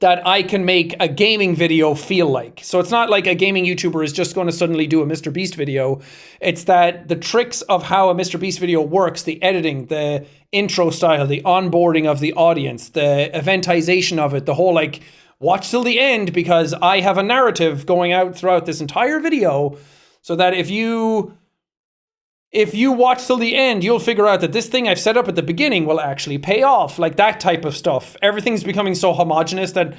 Speaker 1: that I can make a gaming video feel like? So it's not like a gaming YouTuber is just going to suddenly do a MrBeast video. It's that the tricks of how a MrBeast video works, the editing, the intro style, the onboarding of the audience, the eventization of it, the whole like, watch till the end because I have a narrative going out throughout this entire video so that if you watch till the end, you'll figure out that this thing I've set up at the beginning will actually pay off. Like that type of stuff. Everything's becoming so homogenous that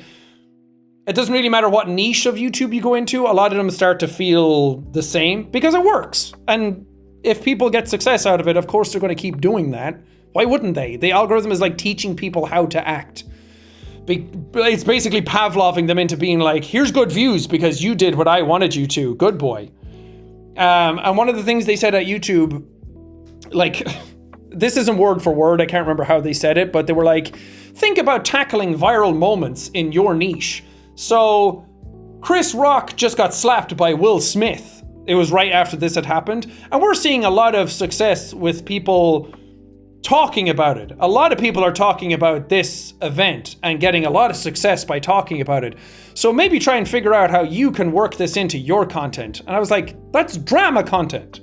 Speaker 1: it doesn't really matter what niche of YouTube you go into. A lot of them start to feel the same because it works. And if people get success out of it, of course they're going to keep doing that. Why wouldn't they? The algorithm is like teaching people how to act. It's basically Pavloving them into being like, here's good views because you did what I wanted you to. Good boy. And one of the things they said at YouTube, like, this isn't word for word, I can't remember how they said it, but they were like, think about tackling viral moments in your niche. So, Chris Rock just got slapped by Will Smith. It was right after this had happened. And we're seeing a lot of success with people talking about it. A lot of people are talking about this event and getting a lot of success by talking about it. So maybe try and figure out how you can work this into your content. And I was like, that's drama content.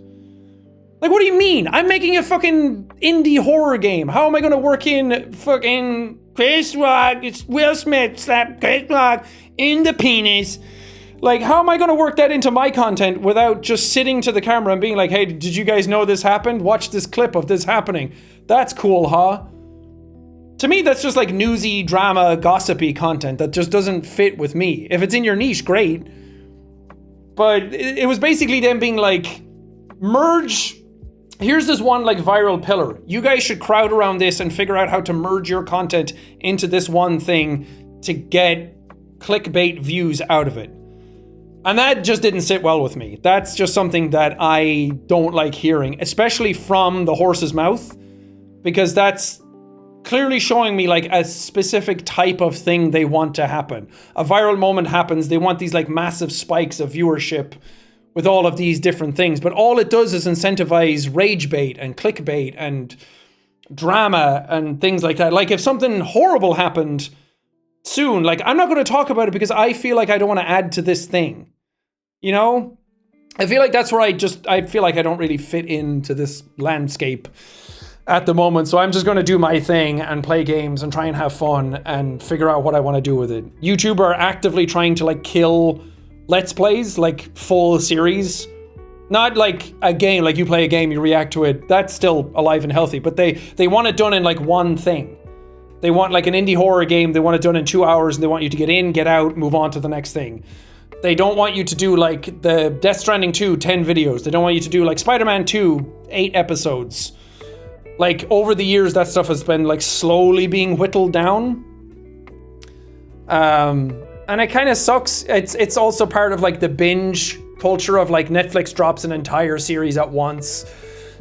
Speaker 1: Like, what do you mean? I'm making a fucking indie horror game. How am I going to work in fucking Chris Rock? It's Will Smith slapped Chris Rock in the penis. Like, how am I going to work that into my content without just sitting to the camera and being like, hey, did you guys know this happened? Watch this clip of this happening. That's cool, huh? To me, that's just like newsy, drama, gossipy content that just doesn't fit with me. If it's in your niche, great. But it was basically them being like, merge. Here's this one like viral pillar. You guys should crowd around this and figure out how to merge your content into this one thing to get clickbait views out of it. And that just didn't sit well with me. That's just something that I don't like hearing, especially from the horse's mouth, because that's clearly showing me like a specific type of thing they want to happen. A viral moment happens, they want these like massive spikes of viewership with all of these different things, but all it does is incentivize rage bait and clickbait and drama and things like that. Like if something horrible happened soon, like I'm not going to talk about it because I feel like I don't want to add to this thing. You know? I feel like that's where I feel like I don't really fit into this landscape at the moment. So I'm just going to do my thing and play games and try and have fun and figure out what I want to do with it. YouTube are actively trying to like kill Let's Plays, like full series. Not like a game, like you play a game, you react to it. That's still alive and healthy, but they want it done in like one thing. They want like an indie horror game, they want it done in 2 hours and they want you to get in, get out, move on to the next thing. They don't want you to do like the Death Stranding 2, 10 videos. They don't want you to do like Spider-Man 2, 8 episodes. Like over the years, that stuff has been like slowly being whittled down. And it kind of sucks. It's also part of like the binge culture of like Netflix drops an entire series at once.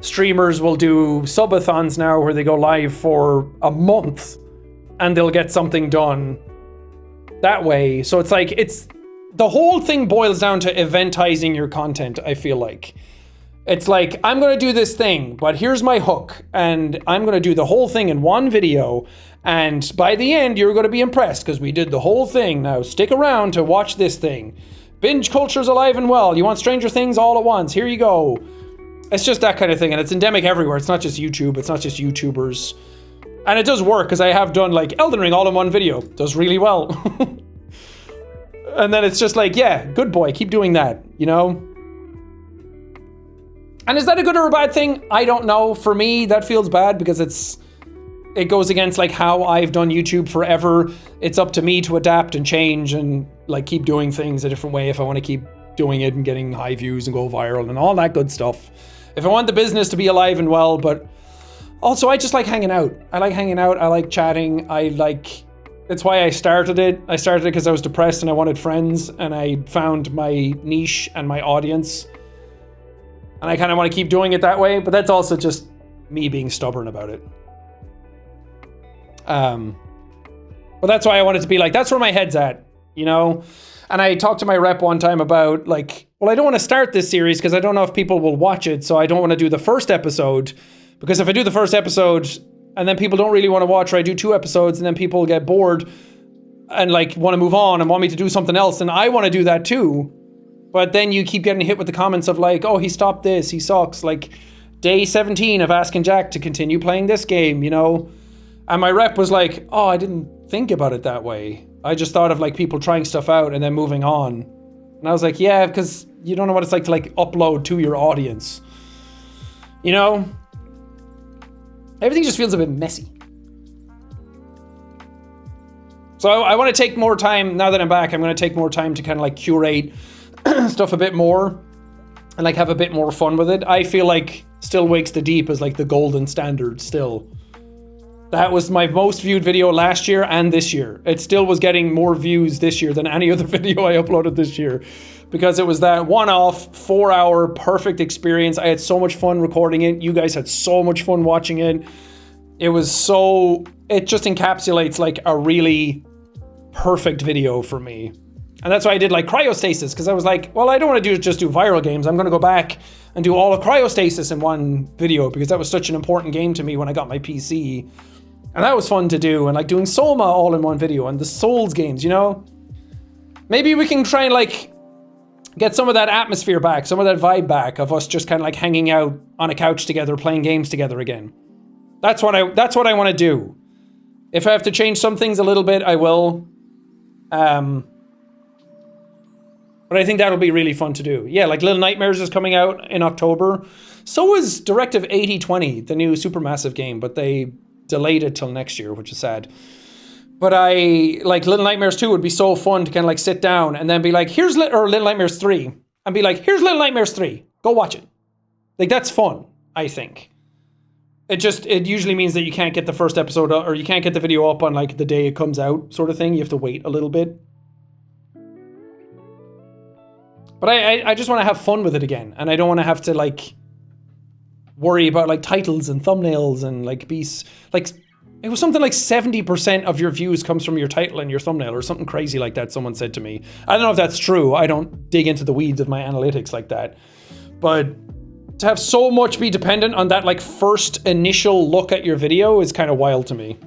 Speaker 1: Streamers will do subathons now where they go live for a month and they'll get something done that way. So it's like, the whole thing boils down to eventizing your content, I feel like. It's like, I'm going to do this thing, but here's my hook, and I'm going to do the whole thing in one video, and by the end, you're going to be impressed, because we did the whole thing. Now, stick around to watch this thing. Binge culture's alive and well. You want Stranger Things all at once. Here you go. It's just that kind of thing, and it's endemic everywhere. It's not just YouTube. It's not just YouTubers. And it does work, because I have done, like, Elden Ring all in one video. Does really well. And then it's just like, yeah, good boy, keep doing that, you know? And is that a good or a bad thing? I don't know. For me, that feels bad because it goes against like how I've done YouTube forever. It's up to me to adapt and change and like keep doing things a different way if I want to keep doing it and getting high views and go viral and all that good stuff. If I want the business to be alive and well, but also I just like hanging out. I like hanging out. I like chatting. It's why I started it. I started it because I was depressed and I wanted friends and I found my niche and my audience. And I kind of want to keep doing it that way, but that's also just me being stubborn about it. But that's why I want it to be like, that's where my head's at, you know? And I talked to my rep one time about like, well, I don't want to start this series because I don't know if people will watch it. So I don't want to do the first episode, because if I do the first episode and then people don't really want to watch, or I do 2 episodes and then people get bored and like want to move on and want me to do something else, and I want to do that too. But then you keep getting hit with the comments of like, oh, he stopped this, he sucks. Like day 17 of asking Jack to continue playing this game, you know? And my rep was like, oh, I didn't think about it that way. I just thought of like people trying stuff out and then moving on. And I was like, yeah, because you don't know what it's like to like upload to your audience. You know? Everything just feels a bit messy. So I want to take more time, now that I'm back, I'm going to take more time to kind of like curate stuff a bit more and like have a bit more fun with it. I feel like Still Wakes the Deep is like the golden standard still. That was my most viewed video last year and this year. It still was getting more views this year than any other video I uploaded this year, because it was that one-off 4-hour perfect experience. I had so much fun recording it. You guys had so much fun watching it. It was so, it just encapsulates like a really perfect video for me. And that's why I did like cryostasis, because I was like, well, I don't want to just do viral games. I'm going to go back and do all of cryostasis in one video, because that was such an important game to me when I got my PC. And that was fun to do, and like doing Soma all in one video, and the Souls games, you know? Maybe we can try and like get some of that atmosphere back, some of that vibe back of us just kind of like hanging out on a couch together, playing games together again. That's what I want to do. If I have to change some things a little bit, I will. But I think that'll be really fun to do. Yeah, like Little Nightmares is coming out in October. So is Directive 8020, the new Supermassive game, but they delayed it till next year, which is sad. But like Little Nightmares 2 would be so fun to kind of like sit down and then be like, or Little Nightmares 3, and be like, here's Little Nightmares 3, go watch it. Like, that's fun, I think. It usually means that you can't get the first episode, or you can't get the video up on like the day it comes out sort of thing. You have to wait a little bit. But I just want to have fun with it again, and I don't want to have to like worry about like titles and thumbnails and like like, it was something like 70% of your views comes from your title and your thumbnail, or something crazy like that, someone said to me. I don't know if that's true. I don't dig into the weeds of my analytics like that. But to have so much be dependent on that like first initial look at your video is kind of wild to me.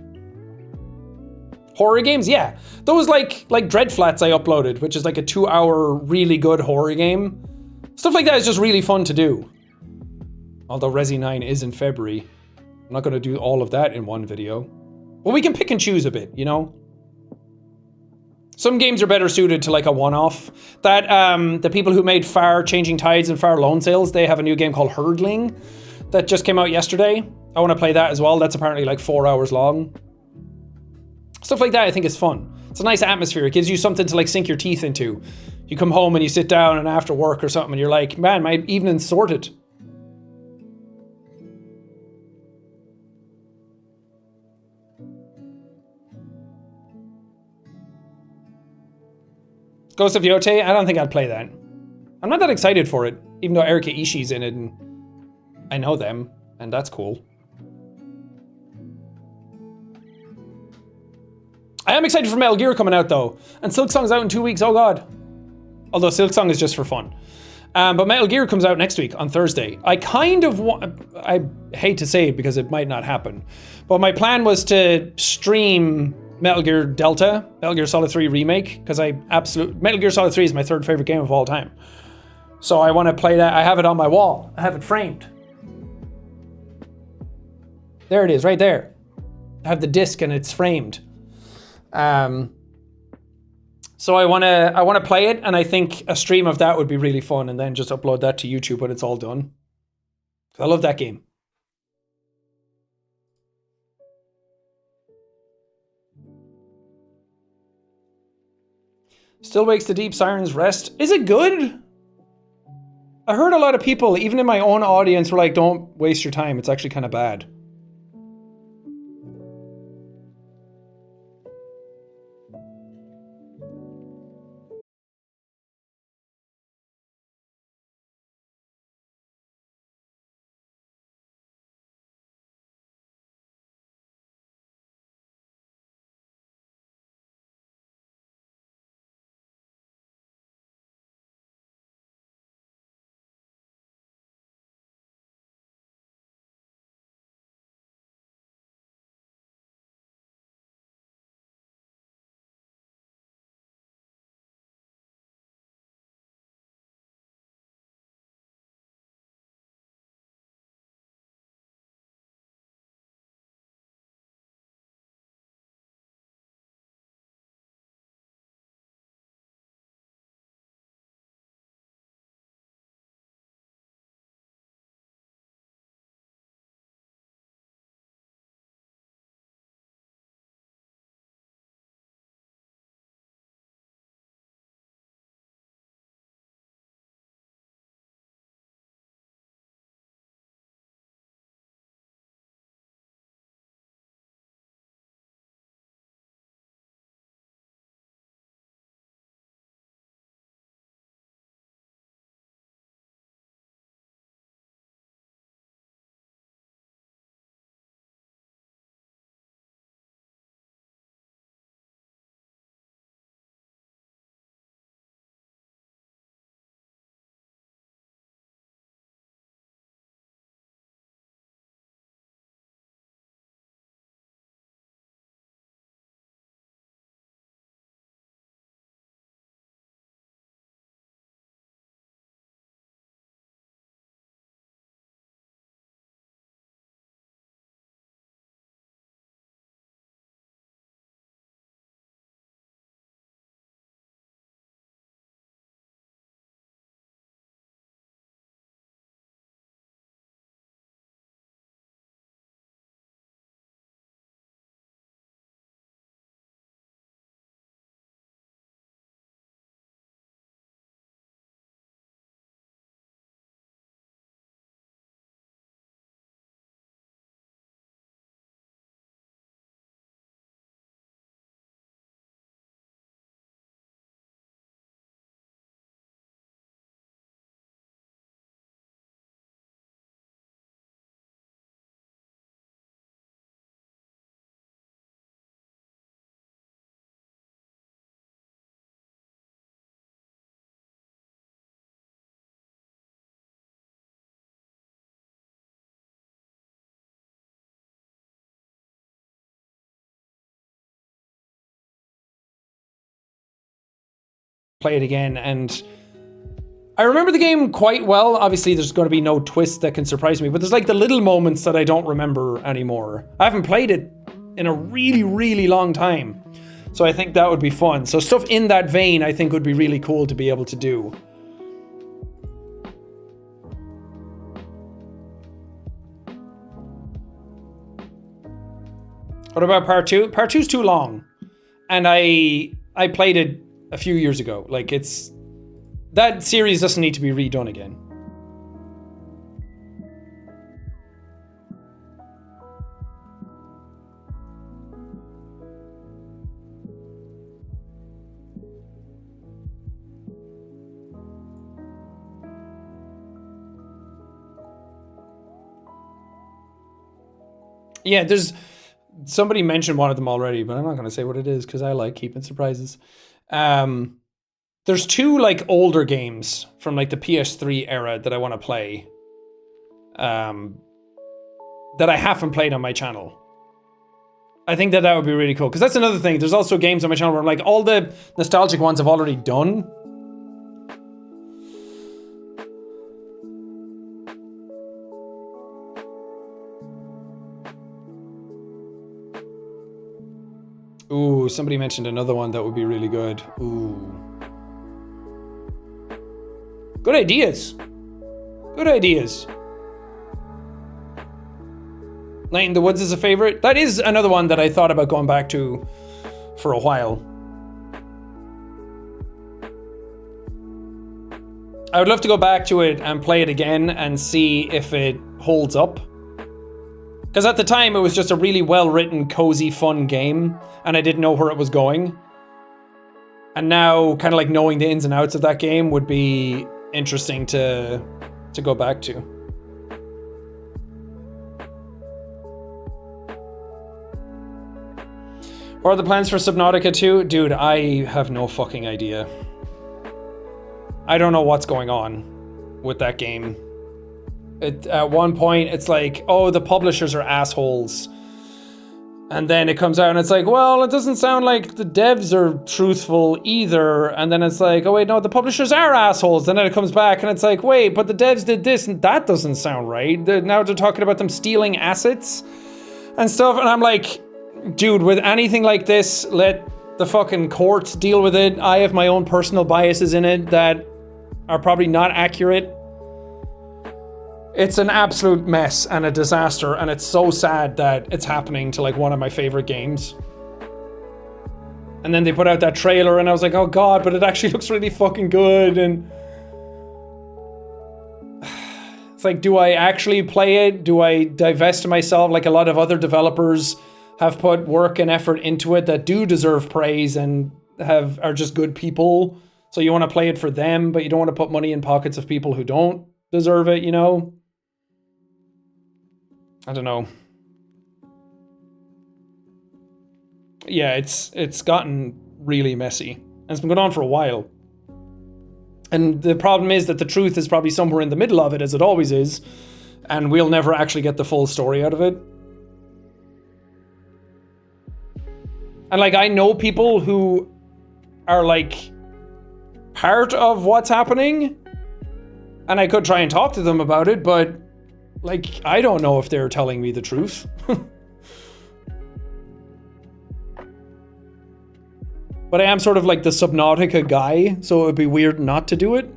Speaker 1: Horror games, yeah. Those like Dreadflats I uploaded, which is like a 2-hour really good horror game. Stuff like that is just really fun to do. Although Resi 9 is in February. I'm not going to do all of that in one video. But we can pick and choose a bit, you know? Some games are better suited to like a one-off. That, the people who made Far Changing Tides and Far Lone Sails, they have a new game called Herdling that just came out yesterday. I want to play that as well. That's apparently like 4 hours long. Stuff like that I think is fun. It's a nice atmosphere. It gives you something to like sink your teeth into. You come home and you sit down and after work or something and you're like, man, my evening's sorted. Ghost of Yote, I don't think I'd play that. I'm not that excited for it, even though Erika Ishii's in it and I know them, and that's cool. I am excited for Metal Gear coming out though, and Silksong's out in 2 weeks, oh god. Although Silksong is just for fun. But Metal Gear comes out next week on Thursday. I kind of want, I hate to say it because it might not happen, but my plan was to stream Metal Gear Delta, Metal Gear Solid 3 Remake, because Metal Gear Solid 3 is my 3rd favorite game of all time. So I want to play that. I have it on my wall. I have it framed. There it is, right there. I have the disc and it's framed. So I want to play it, and I think a stream of that would be really fun, and then just upload that to YouTube when it's all done. I love that game. Still Wakes the Deep, Siren's Rest. Is it good? I heard a lot of people, even in my own audience, were like, don't waste your time. It's actually kind of bad. play it again, and I remember the game quite well. Obviously, there's going to be no twist that can surprise me, but there's like the little moments that I don't remember anymore. I haven't played it in a really, really long time, so I think that would be fun. So stuff in that vein, I think, would be really cool to be able to do. What about part 2? Part 2's too long, and I played it a few years ago. Like, that series doesn't need to be redone again. Yeah, somebody mentioned one of them already, but I'm not going to say what it is because I like keeping surprises. There's 2 like older games from like the PS3 era that I want to play, that I haven't played on my channel. I think that would be really cool, because that's another thing. There's also games on my channel where I'm like, all the nostalgic ones I've already done. Ooh, somebody mentioned another one that would be really good. Ooh. Good ideas. Good ideas. Night in the Woods is a favorite. That is another one that I thought about going back to for a while. I would love to go back to it and play it again and see if it holds up. Because at the time, it was just a really well-written, cozy, fun game, and I didn't know where it was going. And now, kind of like knowing the ins and outs of that game would be interesting to go back to. What are the plans for Subnautica 2? Dude, I have no fucking idea. I don't know what's going on with that game. At one point, it's like, oh, the publishers are assholes. And then it comes out and it's like, well, it doesn't sound like the devs are truthful either. And then it's like, oh wait, no, the publishers are assholes. And then it comes back and it's like, wait, but the devs did this and that doesn't sound right. Now they're talking about them stealing assets and stuff. And I'm like, dude, with anything like this, let the fucking courts deal with it. I have my own personal biases in it that are probably not accurate. It's an absolute mess and a disaster, and it's so sad that it's happening to like one of my favorite games. And then they put out that trailer and I was like, oh god, but it actually looks really fucking good. And it's like, do I actually play it? Do I divest myself like a lot of other developers have put work and effort into it that do deserve praise and are just good people? So you want to play it for them, but you don't want to put money in pockets of people who don't deserve it, you know? I don't know. Yeah, it's gotten really messy. And it's been going on for a while. And the problem is that the truth is probably somewhere in the middle of it, as it always is. And we'll never actually get the full story out of it. And like, I know people who are like part of what's happening. And I could try and talk to them about it, but like, I don't know if they're telling me the truth. But I am sort of like the Subnautica guy, so it would be weird not to do it.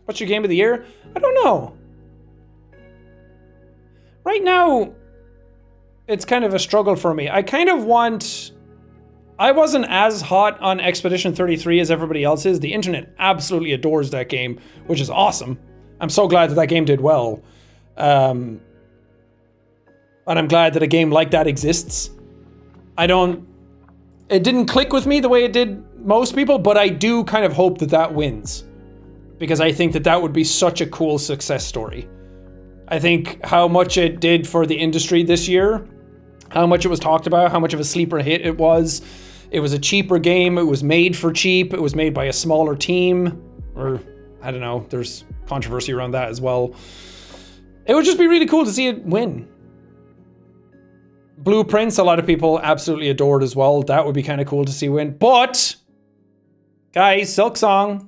Speaker 1: What's your game of the year? I don't know. Right now, it's kind of a struggle for me. I wasn't as hot on Expedition 33 as everybody else is. The internet absolutely adores that game, which is awesome. I'm so glad that game did well. And I'm glad that a game like that exists. It didn't click with me the way it did most people, but I do kind of hope that wins. Because I think that would be such a cool success story. I think how much it did for the industry this year, how much it was talked about, how much of a sleeper hit it was. It was a cheaper game. It was made for cheap. It was made by a smaller team, or I don't know, there's controversy around that as well. It would just be really cool to see it win. Blueprints, a lot of people absolutely adored as well. That would be kind of cool to see win. But, guys, Silksong's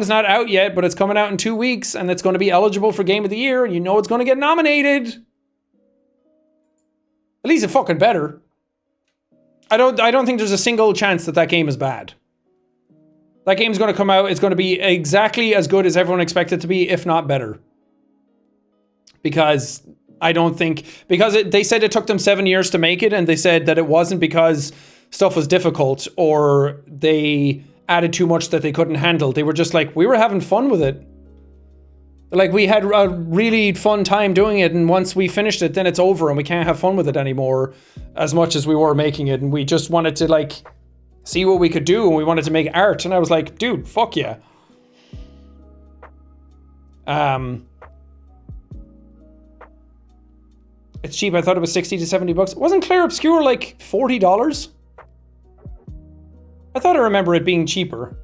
Speaker 1: not out yet, but it's coming out in 2 weeks, and it's going to be eligible for Game of the Year, and you know it's going to get nominated. At least it fucking better. I don't think there's a single chance that that game is bad. That game's going to come out, it's going to be exactly as good as everyone expected it to be, if not better. Because I don't think, they said it took them 7 years to make it, and they said that it wasn't because stuff was difficult or they added too much that they couldn't handle. They were just like, we were having fun with it. Like, we had a really fun time doing it, and once we finished it, then it's over and we can't have fun with it anymore as much as we were making it, and we just wanted to, like, see what we could do, and we wanted to make art, and I was like, dude, fuck yeah. It's cheap. I thought it was 60 to 70 bucks. Wasn't Clair Obscur like $40? I thought I remember it being cheaper.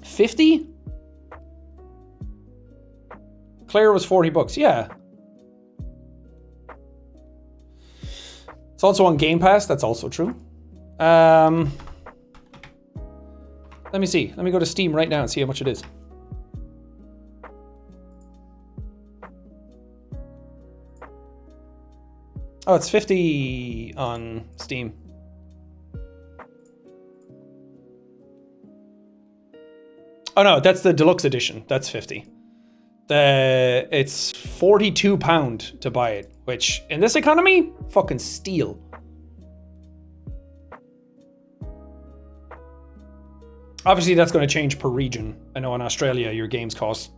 Speaker 1: 50? Clair was 40 bucks. Yeah. It's also on Game Pass. That's also true. Let me see. Let me go to Steam right now and see how much it is. Oh, it's 50 on Steam. Oh no, that's the deluxe edition. That's 50. It's £42 to buy it, which in this economy, fucking steal. Obviously, that's going to change per region. I know in Australia, your games cost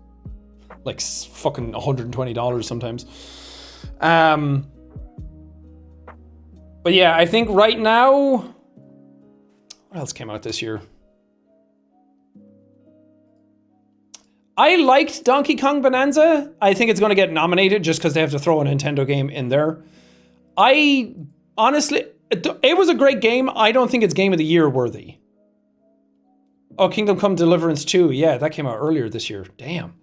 Speaker 1: like fucking $120 sometimes. But yeah, I think right now, what else came out this year? I liked Donkey Kong Bonanza. I think it's going to get nominated just because they have to throw a Nintendo game in there. I honestly, it was a great game. I don't think it's Game of the Year worthy. Oh, Kingdom Come Deliverance 2. Yeah, that came out earlier this year. Damn.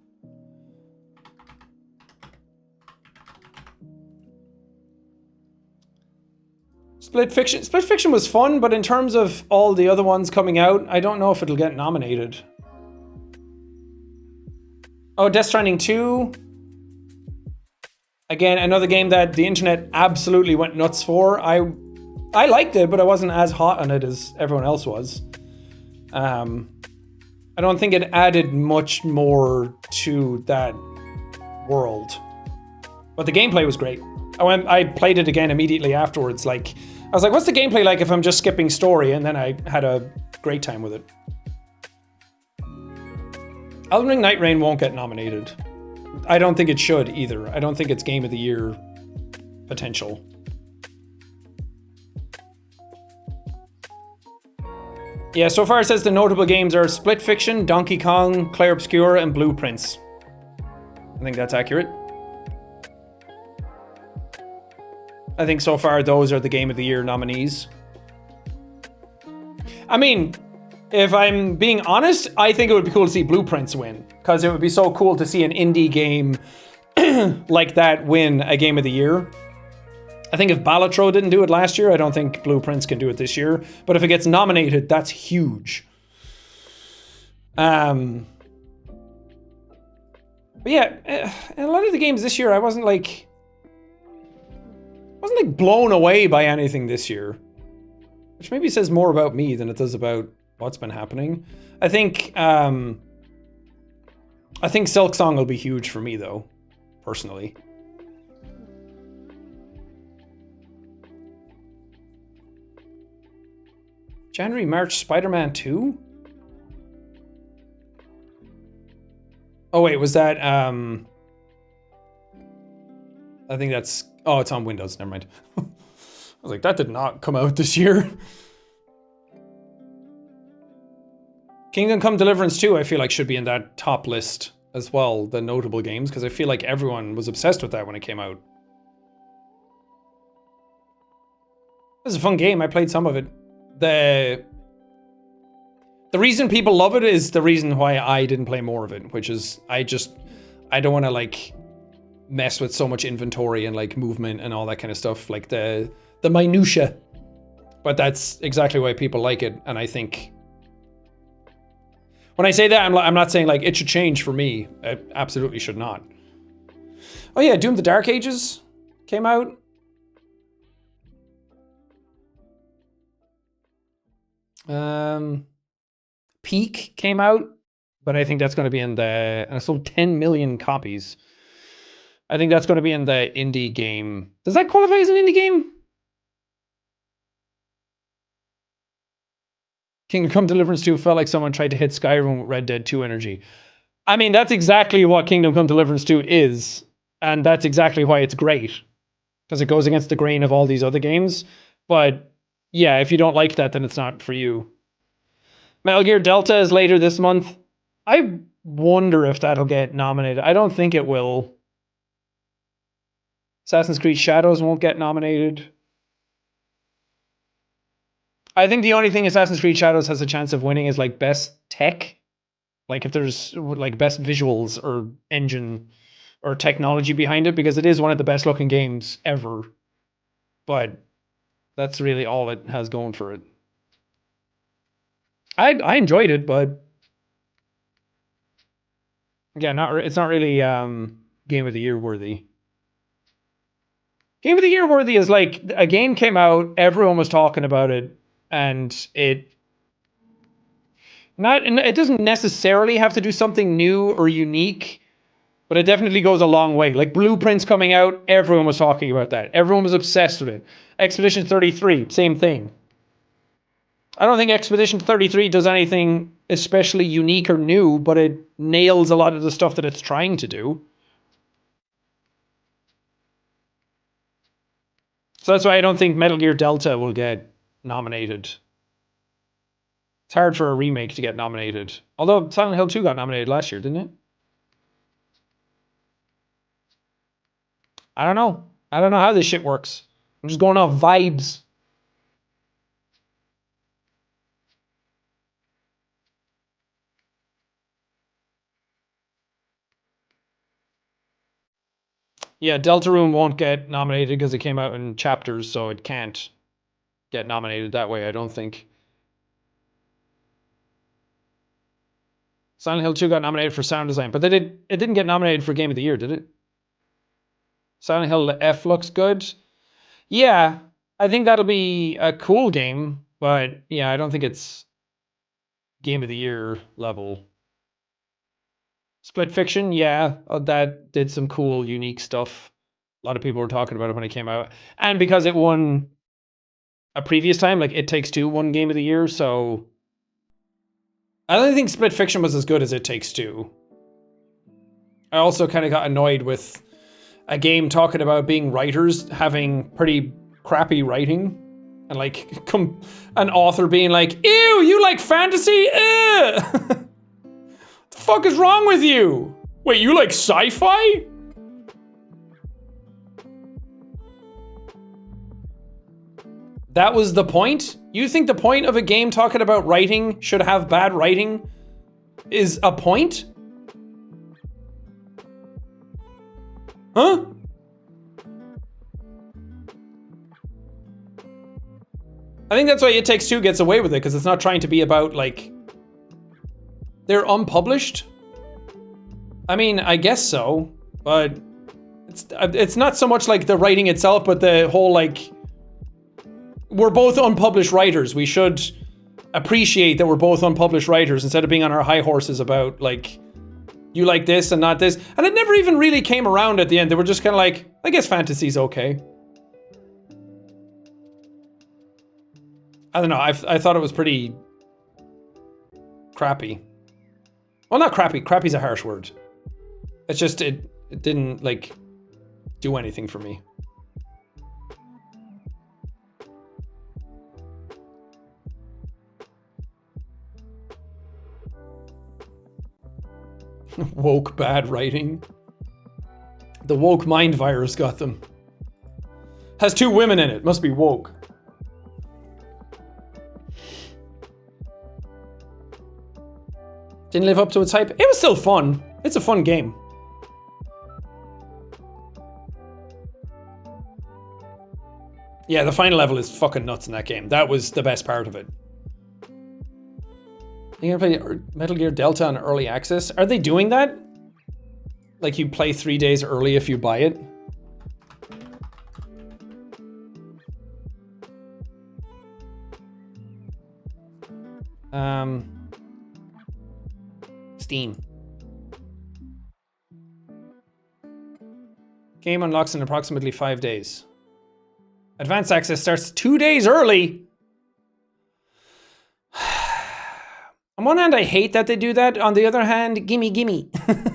Speaker 1: Split Fiction was fun, but in terms of all the other ones coming out, I don't know if it'll get nominated. Oh, Death Stranding 2. Again, another game that the internet absolutely went nuts for. I liked it, but I wasn't as hot on it as everyone else was. I don't think it added much more to that world. But the gameplay was great. I played it again immediately afterwards. Like, I was like, what's the gameplay like if I'm just skipping story? And then I had a great time with it. Elden Ring Night Rain won't get nominated. I don't think it should either. I don't think it's Game of the Year potential. Yeah, so far it says the notable games are Split Fiction, Donkey Kong, Clair Obscur, and Blueprints. I think that's accurate. I think so far those are the Game of the Year nominees. I mean, if I'm being honest, I think it would be cool to see Blueprints win. Because it would be so cool to see an indie game like that win a Game of the Year. I think if Balatro didn't do it last year, I don't think Blueprints can do it this year. But if it gets nominated, that's huge. But yeah, a lot of the games this year, I wasn't like blown away by anything this year. Which maybe says more about me than it does about what's been happening. I think Silksong will be huge for me though, personally. January, March, Spider-Man 2? Oh wait, was that I think that's, oh, it's on Windows, never mind. I was like, that did not come out this year. Kingdom Come Deliverance 2, I feel like should be in that top list as well, the notable games, because I feel like everyone was obsessed with that when it came out. It was a fun game, I played some of it. The The reason people love it is the reason why I didn't play more of it, which is I don't want to like mess with so much inventory and like movement and all that kind of stuff, like the minutia. But that's exactly why people like it, and I think when I say that, I'm not saying like it should change for me. It absolutely should not. Oh yeah, Doom: The Dark Ages came out. Peak came out, but I think that's going to be in the, and it sold 10 million copies. I think that's going to be in the indie game. Does that qualify as an indie game? Kingdom Come Deliverance 2 felt like someone tried to hit Skyrim with Red Dead 2 energy. I mean, that's exactly what Kingdom Come Deliverance 2 is, and that's exactly why it's great, because it goes against the grain of all these other games. But yeah, if you don't like that, then it's not for you. Metal Gear Delta is later this month. I wonder if that'll get nominated. I don't think it will. Assassin's Creed Shadows won't get nominated. I think the only thing Assassin's Creed Shadows has a chance of winning is like best tech. Like if there's like best visuals or engine or technology behind it, because it is one of the best looking games ever. But that's really all it has going for it. I enjoyed it, but yeah, it's not really Game of the Year worthy. Game of the Year worthy is like a game came out, everyone was talking about it, and it doesn't necessarily have to do something new or unique, but it definitely goes a long way. Like Blueprints coming out, everyone was talking about that. Everyone was obsessed with it. Expedition 33, same thing. I don't think Expedition 33 does anything especially unique or new, but it nails a lot of the stuff that it's trying to do. So that's why I don't think Metal Gear Delta will get nominated. It's hard for a remake to get nominated. Although Silent Hill 2 got nominated last year, didn't it? I don't know. I don't know how this shit works. I'm just going off vibes. Yeah, Deltarune won't get nominated because it came out in chapters, so it can't get nominated that way, I don't think. Silent Hill 2 got nominated for sound design, but it didn't get nominated for Game of the Year, did it? Silent Hill F looks good. Yeah, I think that'll be a cool game, but yeah, I don't think it's Game of the Year level. Split Fiction, yeah, that did some cool, unique stuff. A lot of people were talking about it when it came out. And because it won a previous time, like It Takes Two won Game of the Year, so I don't think Split Fiction was as good as It Takes Two. I also kind of got annoyed with a game talking about being writers having pretty crappy writing. And like an author being like, ew, you like fantasy? The fuck is wrong with you? Wait, you like sci-fi? That was the point? You think the point of a game talking about writing should have bad writing is a point? Huh? I think that's why It Takes Two gets away with it, because it's not trying to be about, like... They're unpublished? I mean, I guess so, but... It's not so much like the writing itself, but the whole, like... We're both unpublished writers. We should appreciate that we're both unpublished writers instead of being on our high horses about, like... You like this and not this. And it never even really came around at the end. They were just kind of like, I guess fantasy's okay. I don't know, I thought it was pretty crappy. Well, not crappy, crappy's a harsh word. It's just, it didn't, like, do anything for me. Woke bad writing. The woke mind virus got them. Has 2 women in it, must be woke. Didn't live up to its hype. It was still fun. It's a fun game. Yeah, the final level is fucking nuts in that game. That was the best part of it. You gonna play Metal Gear Delta on early access? Are they doing that? Like you play 3 days early if you buy it? Steam. Game unlocks in approximately 5 days. Advanced access starts 2 days early. On one hand, I hate that they do that. On the other hand, gimme, gimme.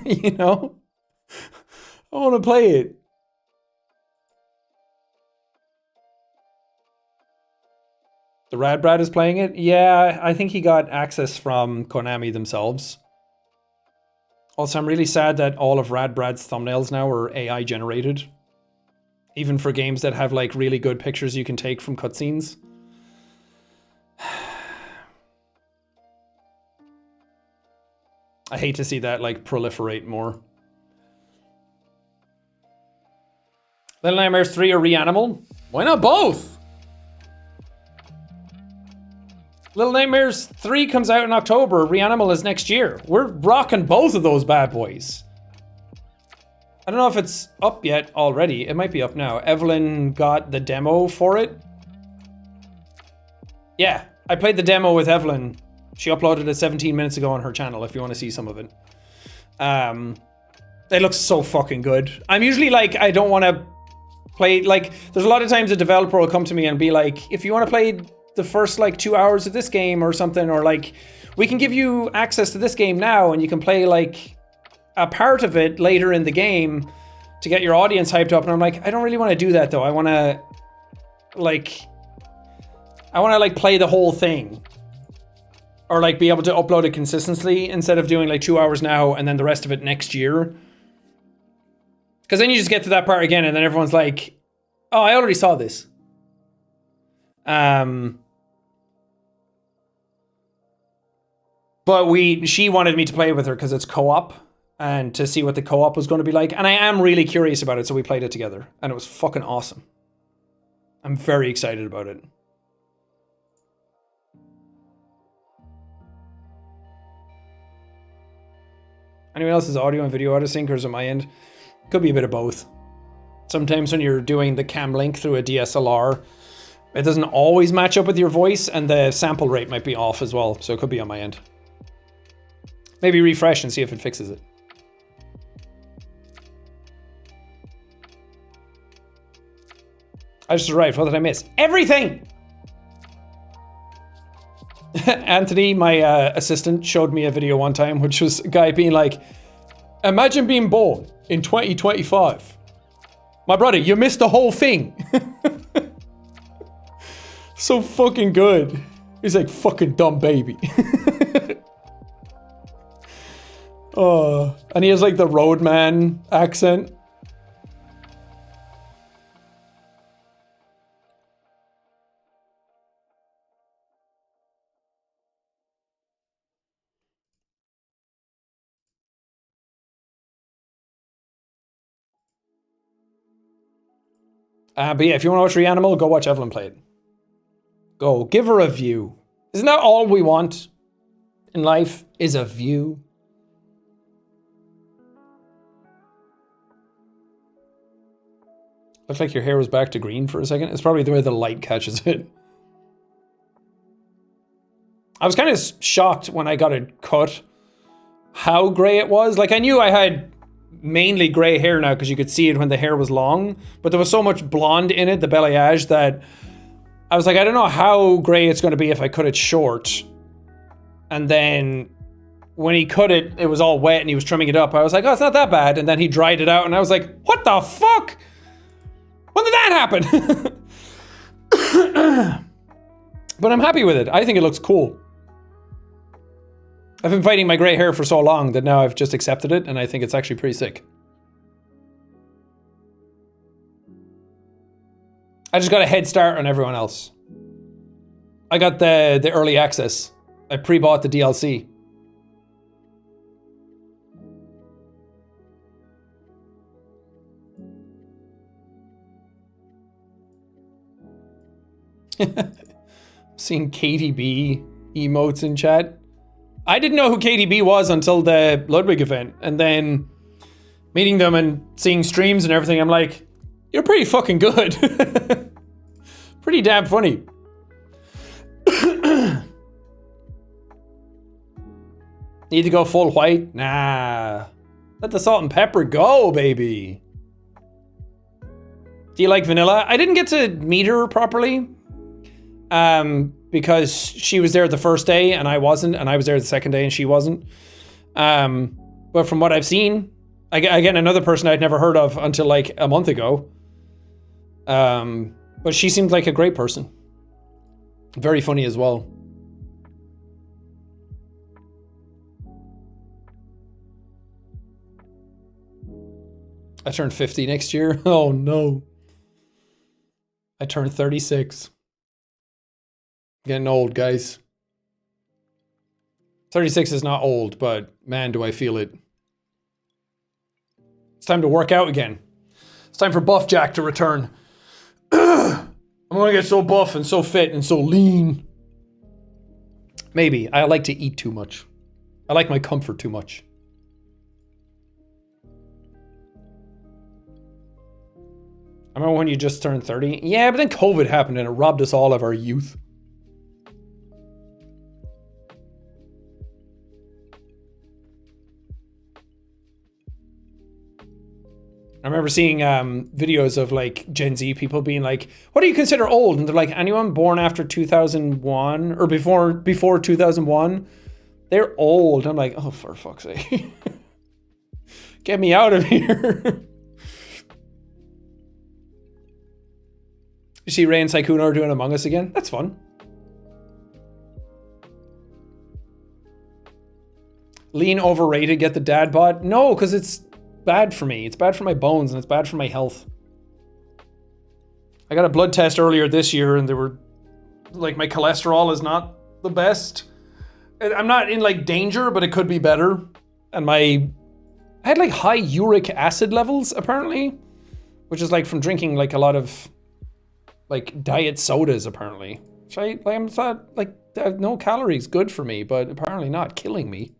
Speaker 1: You know? I want to play it. The Rad Brad is playing it? Yeah, I think he got access from Konami themselves. Also, I'm really sad that all of Rad Brad's thumbnails now are AI generated. Even for games that have like really good pictures you can take from cutscenes. I hate to see that like proliferate more. Little Nightmares 3 or Reanimal? Why not both? Little Nightmares 3 comes out in October, Reanimal is next year. We're rocking both of those bad boys. I don't know if it's up yet already. It might be up now. Evelyn got the demo for it. Yeah, I played the demo with Evelyn. She uploaded it 17 minutes ago on her channel if you want to see some of it. It looks so fucking good. I'm usually like, I don't want to play, like, there's a lot of times a developer will come to me and be like, if you want to play the first like 2 hours of this game or something, or like, we can give you access to this game now and you can play like a part of it later in the game to get your audience hyped up. And I'm like, I don't really want to do that though. I want to like play the whole thing. Or like be able to upload it consistently instead of doing like 2 hours now and then the rest of it next year. Because then you just get to that part again and then everyone's like, oh, I already saw this. But she wanted me to play with her because it's co-op and to see what the co-op was going to be like. And I am really curious about it, so we played it together and it was fucking awesome. I'm very excited about it. Anyone else's audio and video out of sync, or is it my end? Could be a bit of both. Sometimes when you're doing the cam link through a DSLR, it doesn't always match up with your voice and the sample rate might be off as well. So it could be on my end. Maybe refresh and see if it fixes it. I just arrived. What did I miss? Everything! Anthony, my assistant, showed me a video one time, which was a guy being like, imagine being born in 2025. My brother, you missed the whole thing. So fucking good. He's like, fucking dumb baby. Oh, and he has like the roadman accent. But yeah, if you want to watch Reanimal, go watch Evelyn play it. Go, give her a view. Isn't that all we want in life, is a view? Looked like your hair was back to green for a second. It's probably the way the light catches it. I was kind of shocked when I got it cut how gray it was. Like, I knew I had mainly gray hair now because you could see it when the hair was long, but there was so much blonde in it, the balayage, that I was like, I don't know how gray it's going to be if I cut it short. And then when he cut it, it was all wet and he was trimming it up. I was like, oh, it's not that bad. And then he dried it out and I was like, what the fuck? When did that happen? But I'm happy with it. I think it looks cool. I've been fighting my gray hair for so long that now I've just accepted it, and I think it's actually pretty sick. I just got a head start on everyone else. I got the early access. I pre-bought the DLC. Seeing KDB emotes in chat. I didn't know who KDB was until the Ludwig event, and then meeting them and seeing streams and everything, I'm like, you're pretty fucking good. Pretty damn funny. Need to go full white? Nah. Let the salt and pepper go, baby. Do you like vanilla? I didn't get to meet her properly. Because she was there the first day and I wasn't, and I was there the second day and she wasn't. But from what I've seen, again, another person I'd never heard of until like a month ago. But she seemed like a great person. Very funny as well. I turn 50 next year. Oh no. I turn 36. Getting old, guys. 36 is not old, but man, do I feel it. It's time to work out again. It's time for Buff Jack to return. I'm gonna get so buff and so fit and so lean. Maybe. I like to eat too much. I like my comfort too much. I remember when you just turned 30. Yeah, but then COVID happened and it robbed us all of our youth. I remember seeing videos of like Gen Z people being like, what do you consider old? And they're like, anyone born after 2001 or before 2001, they're old. I'm like, oh, for fuck's sake. Get me out of here. You see Ray and Saikuna are doing Among Us again? That's fun. Lean overrated, get the dad bod? No, because it's bad for me. It's bad for my bones and it's bad for my health. I got a blood test earlier this year and they were like, my cholesterol is not the best. I'm not in like danger, but it could be better. And I had like high uric acid levels apparently, which is like from drinking like a lot of like diet sodas apparently. Which I'm thought like no calories, good for me, but apparently not, killing me.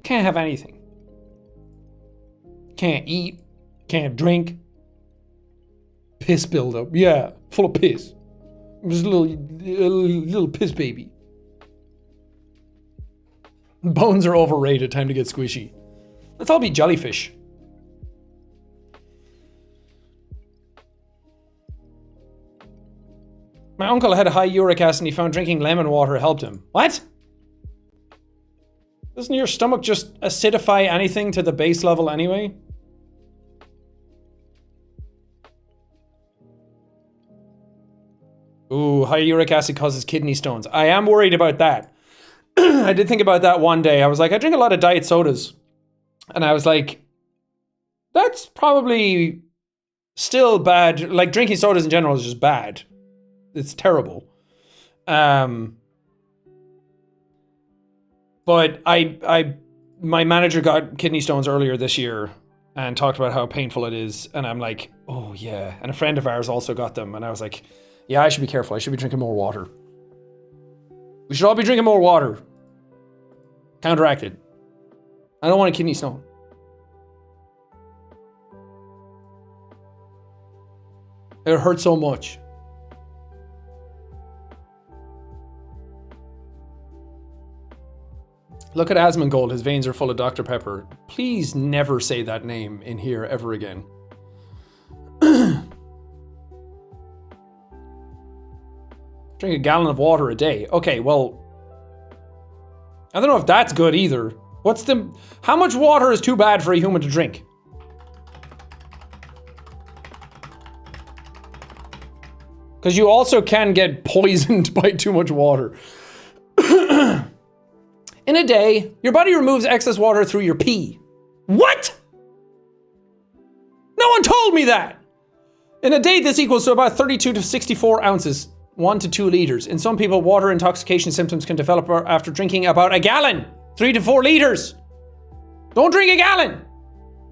Speaker 1: Can't have anything. Can't eat, can't drink. Piss buildup, yeah, full of piss. I'm just a little piss baby. Bones are overrated, time to get squishy. Let's all be jellyfish. My uncle had a high uric acid and he found drinking lemon water helped him. What? Doesn't your stomach just acidify anything to the base level anyway? Ooh, high uric acid causes kidney stones. I am worried about that. I did think about that one day. I was like, I drink a lot of diet sodas. And I was like, that's probably still bad. Like drinking sodas in general is just bad. It's terrible. But my manager got kidney stones earlier this year and talked about how painful it is. And I'm like, oh yeah. And a friend of ours also got them. And I was like, yeah, I should be careful. I should be drinking more water. We should all be drinking more water. Counteract it. I don't want a kidney stone. It hurts so much. Look at Asmongold, his veins are full of Dr. Pepper. Please never say that name in here ever again. Drink a gallon of water a day. Okay, well, I don't know if that's good either. How much water is too bad for a human to drink? Because you also can get poisoned by too much water. In a day, your body removes excess water through your pee. What? No one told me that. In a day, this equals to about 32 to 64 ounces, 1 to 2 liters. In some people, water intoxication symptoms can develop after drinking about a gallon, 3 to 4 liters. Don't drink a gallon.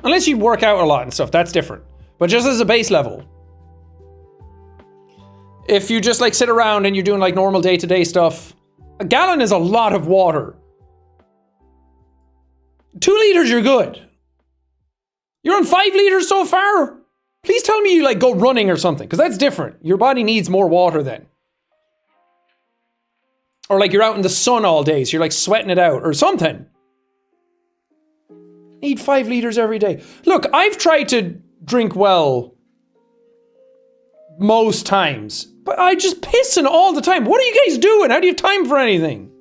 Speaker 1: Unless you work out a lot and stuff, that's different. But just as a base level. If you just like sit around and you're doing like normal day-to-day stuff, a gallon is a lot of water. 2 liters, you're good. You're on 5 liters so far? Please tell me you like go running or something, because that's different. Your body needs more water then. Or like you're out in the sun all day, so you're like sweating it out or something. Need 5 liters every day. Look, I've tried to drink well most times, but I just pissing all the time. What are you guys doing? How do you have time for anything?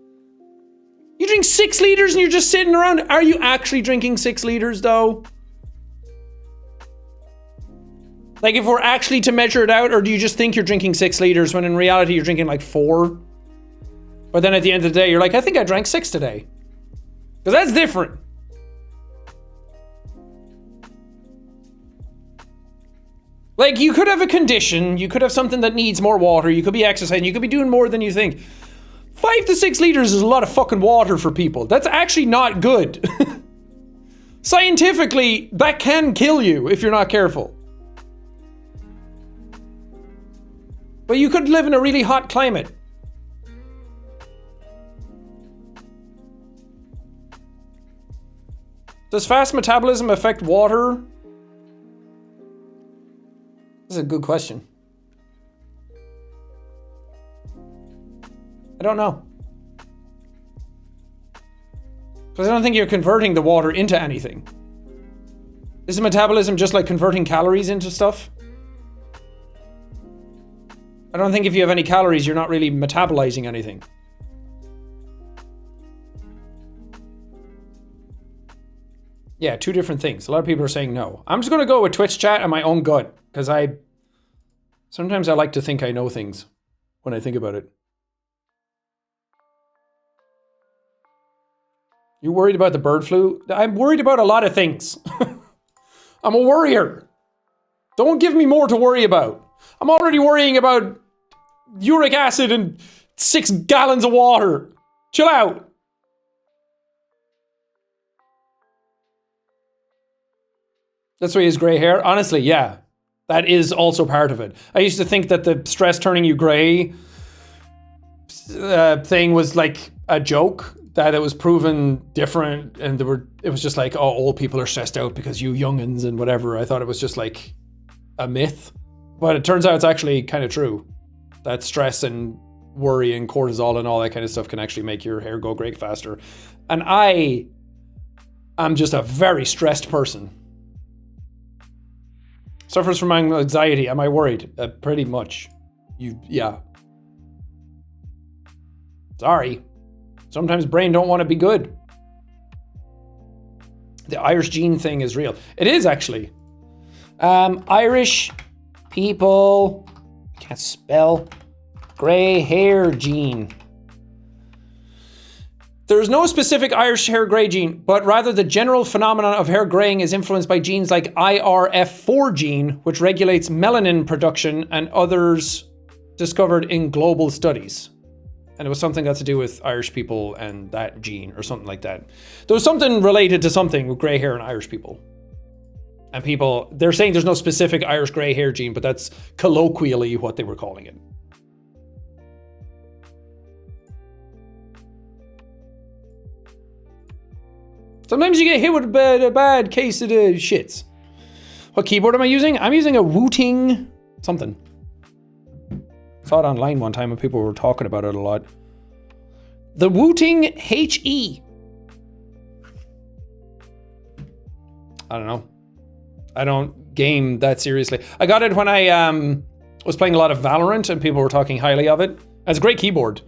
Speaker 1: You drink 6 liters and you're just sitting around. Are you actually drinking 6 liters though? Like if we're actually to measure it out, or do you just think you're drinking 6 liters when in reality you're drinking like 4? But then at the end of the day, you're like, I think I drank 6 today. Because that's different. Like, you could have a condition, you could have something that needs more water, you could be exercising, you could be doing more than you think. 5 to 6 liters is a lot of fucking water for people. That's actually not good. Scientifically, that can kill you if you're not careful. But you could live in a really hot climate. Does fast metabolism affect water? This is a good question. I don't know. Because I don't think you're converting the water into anything. Isn't metabolism just like converting calories into stuff? I don't think if you have any calories, you're not really metabolizing anything. Yeah, 2 different things. A lot of people are saying no. I'm just going to go with Twitch chat and my own gut. Because sometimes I like to think I know things when I think about it. You worried about the bird flu? I'm worried about a lot of things. I'm a worrier. Don't give me more to worry about. I'm already worrying about uric acid and 6 gallons of water. Chill out. That's why he has gray hair. Honestly, yeah. That is also part of it. I used to think that the stress turning you gray thing was like a joke, that it was proven different, and it was just like, oh, old people are stressed out because you youngins and whatever. I thought it was just like a myth, but it turns out it's actually kind of true. That stress and worry and cortisol and all that kind of stuff can actually make your hair go gray faster. And I am just a very stressed person. Suffers from anxiety. Am I worried? Pretty much. Yeah. Sorry. Sometimes brain don't want to be good. The Irish gene thing is real. It is actually. Irish people, can't spell, gray hair gene. There is no specific Irish hair gray gene, but rather the general phenomenon of hair graying is influenced by genes like IRF4 gene, which regulates melanin production, and others discovered in global studies. And it was something got to do with Irish people and that gene or something like that. There was something related to something with gray hair in Irish people. And people, they're saying there's no specific Irish gray hair gene, but that's colloquially what they were calling it. Sometimes you get hit with a bad case of the shits. What keyboard am I using? I'm using a Wooting something. Saw it online one time and people were talking about it a lot. The Wooting HE. I don't know. I don't game that seriously. I got it when I was playing a lot of Valorant and people were talking highly of it. It's a great keyboard.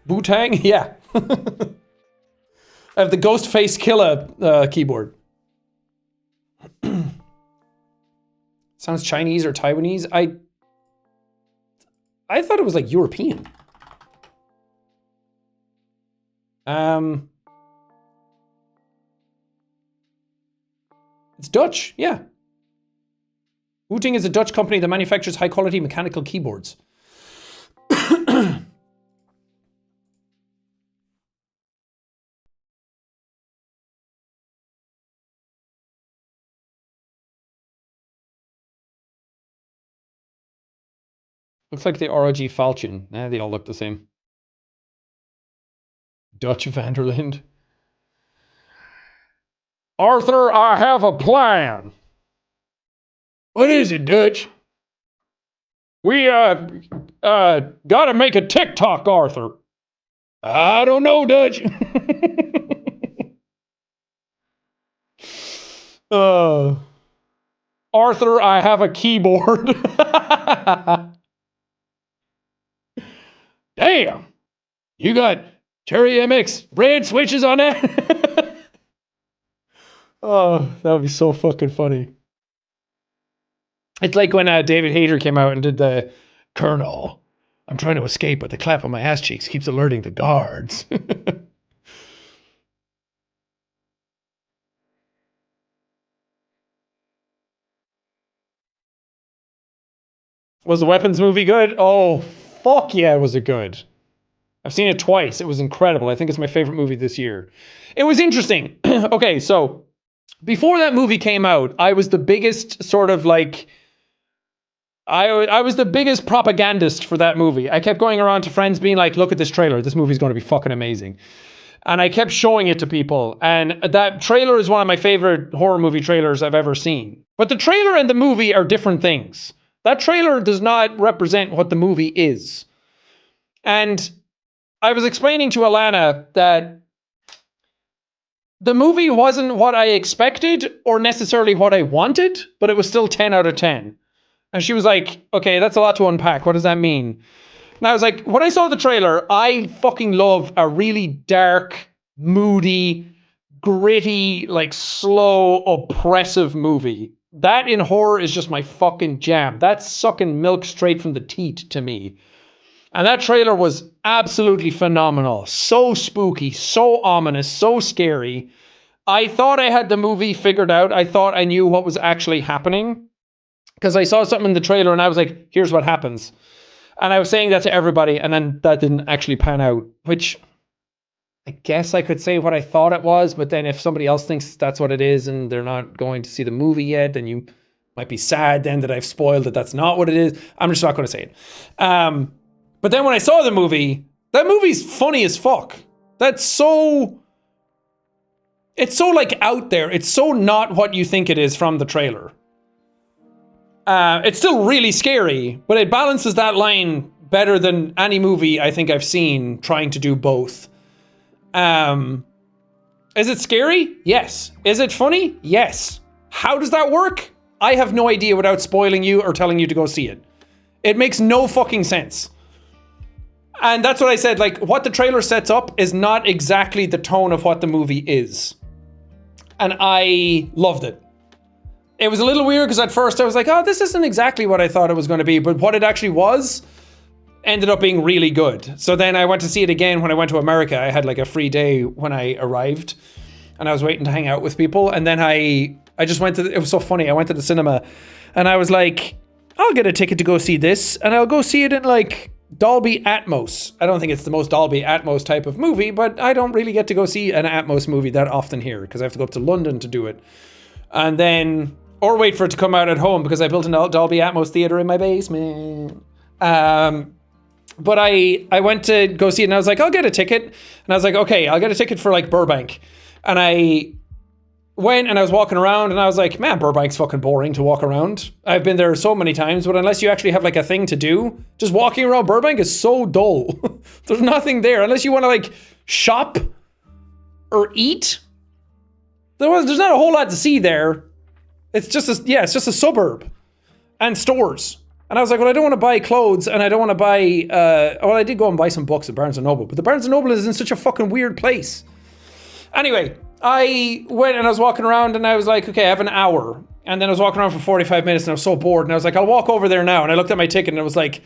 Speaker 1: Wu-Tang? Yeah. I have the Ghostface Killer keyboard. Sounds Chinese or Taiwanese. I thought it was like European. It's Dutch, yeah. Wooting is a Dutch company that manufactures high quality mechanical keyboards.
Speaker 2: Looks like the ROG Falchion. They all look the same. Dutch Vanderland. Arthur, I have a plan. What is it, Dutch? We gotta make a TikTok, Arthur. I don't know, Dutch. Arthur, I have a keyboard. Damn. You got Cherry MX red switches on that? Oh, that would be so fucking funny. It's like when David Hayter came out and did the Colonel. I'm trying to escape, but the clap on my ass cheeks keeps alerting the guards. Was the Weapons movie good? Oh, fuck yeah, was it good. I've seen it twice. It was incredible. I think it's my favorite movie this year. It was interesting. Okay, so before that movie came out, I was the biggest sort of like... I was the biggest propagandist for that movie. I kept going around to friends being like, look at this trailer. This movie's going to be fucking amazing. And I kept showing it to people. And that trailer is one of my favorite horror movie trailers I've ever seen. But the trailer and the movie are different things. That trailer does not represent what the movie is. And I was explaining to Alana that the movie wasn't what I expected or necessarily what I wanted, but it was still 10 out of 10. And she was like, okay, that's a lot to unpack. What does that mean? And I was like, when I saw the trailer, I fucking love a really dark, moody, gritty, like slow, oppressive movie. That in horror is just my fucking jam. That's sucking milk straight from the teat to me. And that trailer was absolutely phenomenal. So spooky, so ominous, so scary. I thought I had the movie figured out. I thought I knew what was actually happening. Because I saw something in the trailer and I was like, here's what happens. And I was saying that to everybody, and then that didn't actually pan out, which I guess I could say what I thought it was, but then if somebody else thinks that's what it is and they're not going to see the movie yet, then you might be sad then that I've spoiled that that's not what it is. I'm just not going to say it. But then when I saw the movie, that movie's funny as fuck. It's so like out there. It's so not what you think it is from the trailer. It's still really scary, but it balances that line better than any movie I think I've seen trying to do both. Is it scary? Yes. Is it funny? Yes. How does that work? I have no idea without spoiling you or telling you to go see it. It makes no fucking sense. And that's what I said, like, what the trailer sets up is not exactly the tone of what the movie is. And I loved it. It was a little weird because at first I was like, oh, this isn't exactly what I thought it was going to be. But what it actually was ended up being really good. So then I went to see it again when I went to America. I had like a free day when I arrived. And I was waiting to hang out with people. And then I just went to, it was so funny. I went to the cinema and I was like, I'll get a ticket to go see this. And I'll go see it in like Dolby Atmos. I don't think it's the most Dolby Atmos type of movie, but I don't really get to go see an Atmos movie that often here because I have to go up to London to do it. And then... or wait for it to come out at home because I built a Dolby Atmos theater in my basement. But I went to go see it and I was like, I'll get a ticket. And I was like, okay, I'll get a ticket for like Burbank. And I went and I was walking around and I was like, man, Burbank's fucking boring to walk around. I've been there so many times, but unless you actually have like a thing to do, just walking around Burbank is so dull. There's nothing there unless you want to like shop or eat. There's not a whole lot to see there. It's just a suburb and stores. And I was like, well, I don't want to buy clothes and I don't want to buy, well, I did go and buy some books at Barnes & Noble, but the Barnes & Noble is in such a fucking weird place. Anyway, I went and I was walking around and I was like, okay, I have an hour. And then I was walking around for 45 minutes and I was so bored and I was like, I'll walk over there now. And I looked at my ticket and I was like,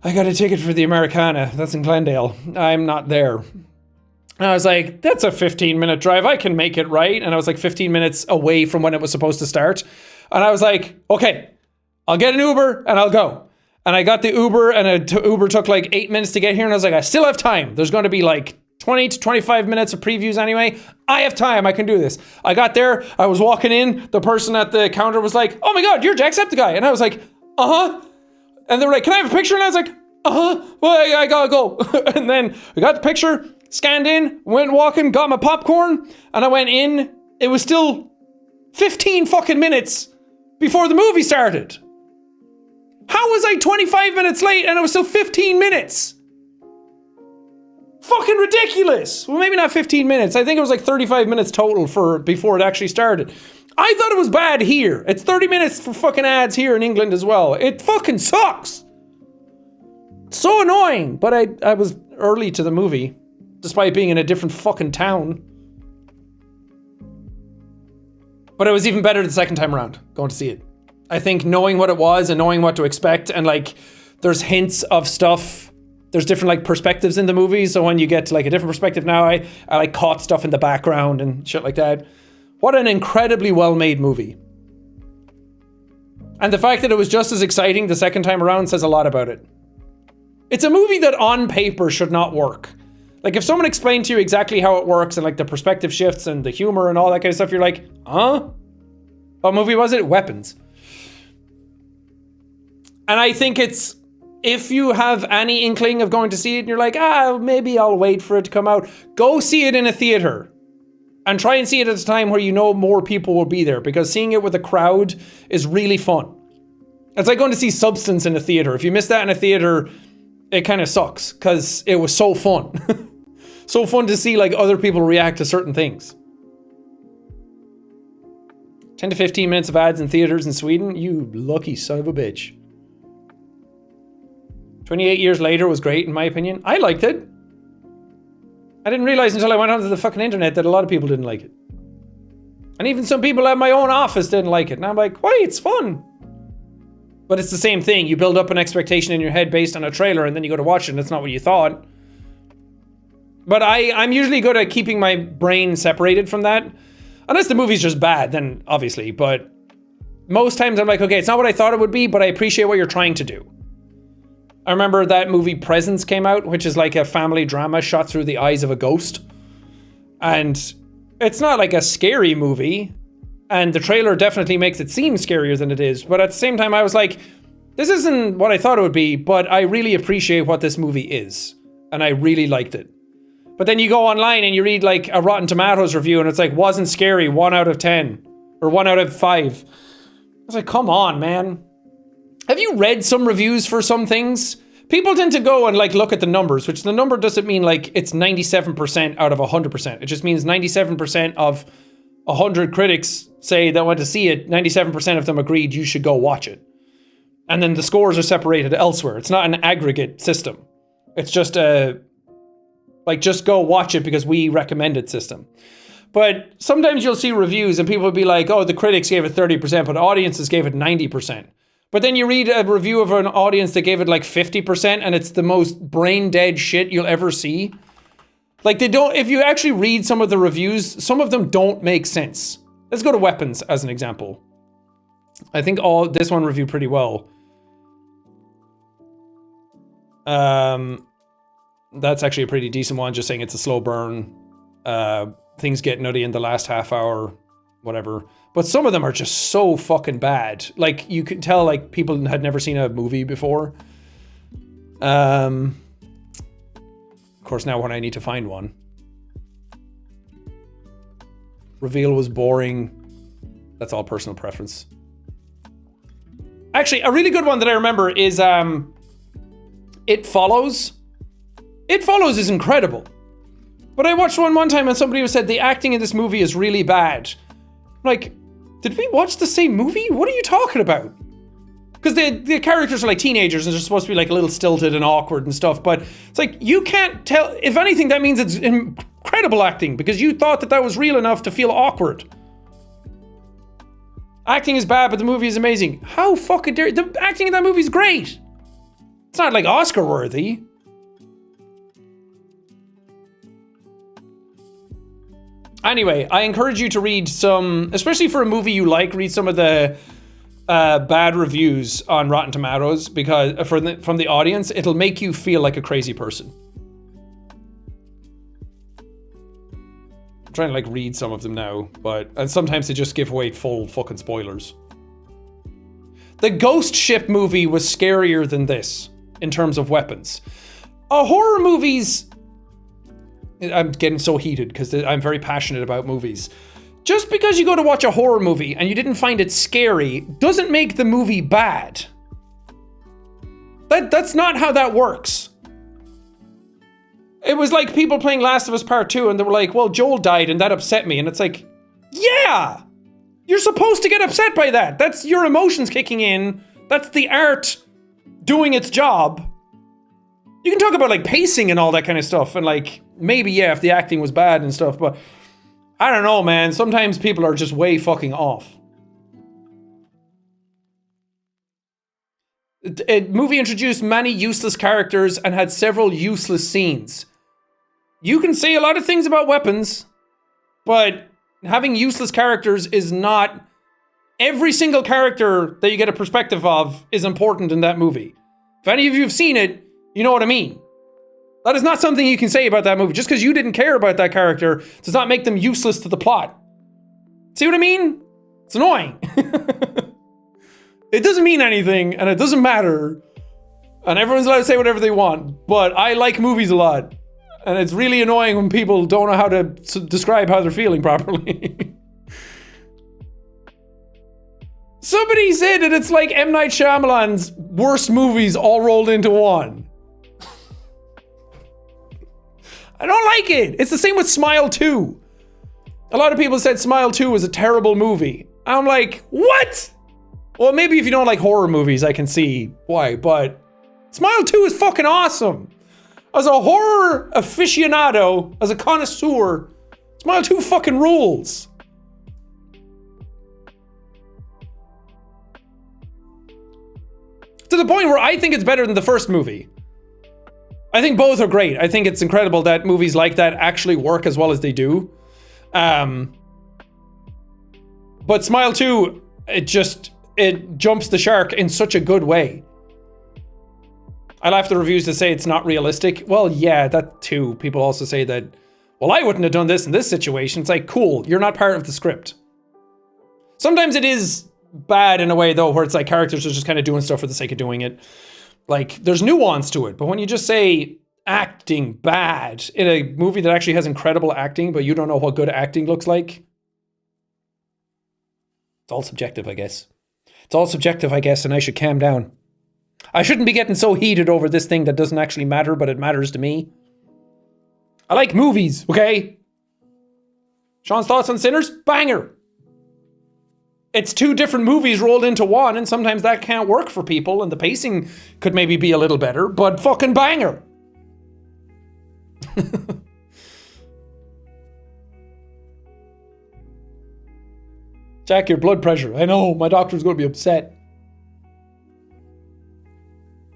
Speaker 2: I got a ticket for the Americana. That's in Glendale. I'm not there. And I was like, that's a 15-minute drive. I can make it, right? And I was like 15 minutes away from when it was supposed to start. And I was like, okay, I'll get an Uber and I'll go. And I got the Uber and Uber took like 8 minutes to get here. And I was like, I still have time. There's going to be like 20 to 25 minutes of previews anyway. I have time. I can do this. I got there. I was walking in. The person at the counter was like, oh my God, you're Jacksepticeye. And I was like, uh-huh. And they were like, can I have a picture? And I was like, well, I gotta go. And then I got the picture, scanned in, went walking, got my popcorn, and I went in. It was still 15 fucking minutes before the movie started. How was I 25 minutes late and it was still 15 minutes? Fucking ridiculous. Well, maybe not 15 minutes. I think it was like 35 minutes total for before it actually started. I thought it was bad here. It's 30 minutes for fucking ads here in England as well. It fucking sucks. So annoying. But I was early to the movie, despite being in a different fucking town. But it was even better the second time around, going to see it. I think knowing what it was and knowing what to expect, and like there's hints of stuff. There's different like perspectives in the movie. So when you get to like a different perspective now, I like caught stuff in the background and shit like that. What an incredibly well-made movie. And the fact that it was just as exciting the second time around says a lot about it. It's a movie that on paper should not work. Like if someone explained to you exactly how it works and like the perspective shifts and the humor and all that kind of stuff, you're like, huh? What movie was it? Weapons. And I think it's, if you have any inkling of going to see it and you're like, maybe I'll wait for it to come out, go see it in a theater. And try and see it at a time where you know more people will be there, because seeing it with a crowd is really fun. It's like going to see Substance in a theater. If you miss that in a theater, it kind of sucks because it was so fun. So fun to see like other people react to certain things. 10 to 15 minutes of ads in theaters in Sweden, you lucky son of a bitch. 28 years later was great in my opinion. I liked it. I didn't realize until I went onto the fucking internet that a lot of people didn't like it. And even some people at my own office didn't like it. And I'm like, why? It's fun. But it's the same thing. You build up an expectation in your head based on a trailer and then you go to watch it and it's not what you thought. But I'm usually good at keeping my brain separated from that. Unless the movie's just bad, then obviously. But most times I'm like, okay, it's not what I thought it would be, but I appreciate what you're trying to do. I remember that movie Presence came out, which is like a family drama shot through the eyes of a ghost. And it's not like a scary movie. And the trailer definitely makes it seem scarier than it is. But at the same time, I was like, this isn't what I thought it would be, but I really appreciate what this movie is. And I really liked it. But then you go online and you read like a Rotten Tomatoes review and it's like, wasn't scary, 1 out of 10. Or 1 out of 5. I was like, come on, man. Have you read some reviews for some things? People tend to go and like look at the numbers, which the number doesn't mean like it's 97% out of 100%. It just means 97% of 100 critics say that went to see it, 97% of them agreed you should go watch it. And then the scores are separated elsewhere. It's not an aggregate system. It's just a, like, just go watch it because we recommend it system. But sometimes you'll see reviews and people will be like, oh, the critics gave it 30%, but audiences gave it 90%. But then you read a review of an audience that gave it like 50% and it's the most brain dead shit you'll ever see. Like they don't, if you actually read some of the reviews, some of them don't make sense. Let's go to Weapons as an example. I think this one reviewed pretty well. That's actually a pretty decent one, just saying it's a slow burn. Things get nutty in the last half hour, whatever. But some of them are just so fucking bad. Like, you could tell, like, people had never seen a movie before. Of course, now when I need to find one. Reveal was boring. That's all personal preference. Actually, a really good one that I remember is, It Follows. It Follows is incredible. But I watched one time and somebody said the acting in this movie is really bad. Like, did we watch the same movie? What are you talking about? Because the characters are like teenagers and they're supposed to be like a little stilted and awkward and stuff, but it's like, you can't tell. If anything, that means it's incredible acting because you thought that was real enough to feel awkward. Acting is bad, but the movie is amazing. How fucking dare, the acting in that movie is great. It's not like Oscar worthy. Anyway, I encourage you to read some, especially for a movie you like, read some of the bad reviews on Rotten Tomatoes because from the audience, it'll make you feel like a crazy person. I'm trying to like read some of them now, and sometimes they just give away full fucking spoilers. The Ghost Ship movie was scarier than this in terms of weapons. Horror movies... I'm getting so heated because I'm very passionate about movies. Just because you go to watch a horror movie and you didn't find it scary doesn't make the movie bad. That's not how that works. It was like people playing Last of Us Part 2 and they were like, well, Joel died and that upset me. And it's like, yeah! You're supposed to get upset by that. That's your emotions kicking in. That's the art doing its job. You can talk about like pacing and all that kind of stuff and like, maybe yeah, if the acting was bad and stuff, but I don't know, man. Sometimes people are just way fucking off. The movie introduced many useless characters and had several useless scenes. You can say a lot of things about weapons, but having useless characters is not... Every single character that you get a perspective of is important in that movie. If any of you have seen it, you know what I mean. That is not something you can say about that movie. Just because you didn't care about that character does not make them useless to the plot. See what I mean? It's annoying. It doesn't mean anything, and it doesn't matter. And everyone's allowed to say whatever they want. But I like movies a lot. And it's really annoying when people don't know how to describe how they're feeling properly. Somebody said that it's like M. Night Shyamalan's worst movies all rolled into one. I don't like it. It's the same with Smile 2. A lot of people said Smile 2 was a terrible movie. I'm like, what? Well, maybe if you don't like horror movies, I can see why, but Smile 2 is fucking awesome. As a horror aficionado, as a connoisseur, Smile 2 fucking rules. To the point where I think it's better than the first movie. I think both are great. I think it's incredible that movies like that actually work as well as they do. But Smile 2, it jumps the shark in such a good way. I laugh the reviews to say it's not realistic. Well, yeah, that too. People also say that, well, I wouldn't have done this in this situation. It's like, cool, you're not part of the script. Sometimes it is bad in a way, though, where it's like characters are just kind of doing stuff for the sake of doing it. Like, there's nuance to it. But when you just say acting bad in a movie that actually has incredible acting, but you don't know what good acting looks like, it's all subjective, I guess. It's all subjective, I guess, and I should calm down. I shouldn't be getting so heated over this thing that doesn't actually matter, but it matters to me. I like movies, okay? Sean's thoughts on Sinners? Banger! It's two different movies rolled into one, and sometimes that can't work for people, and the pacing could maybe be a little better, but fucking banger! Jack, your blood pressure. I know, my doctor's going to be upset.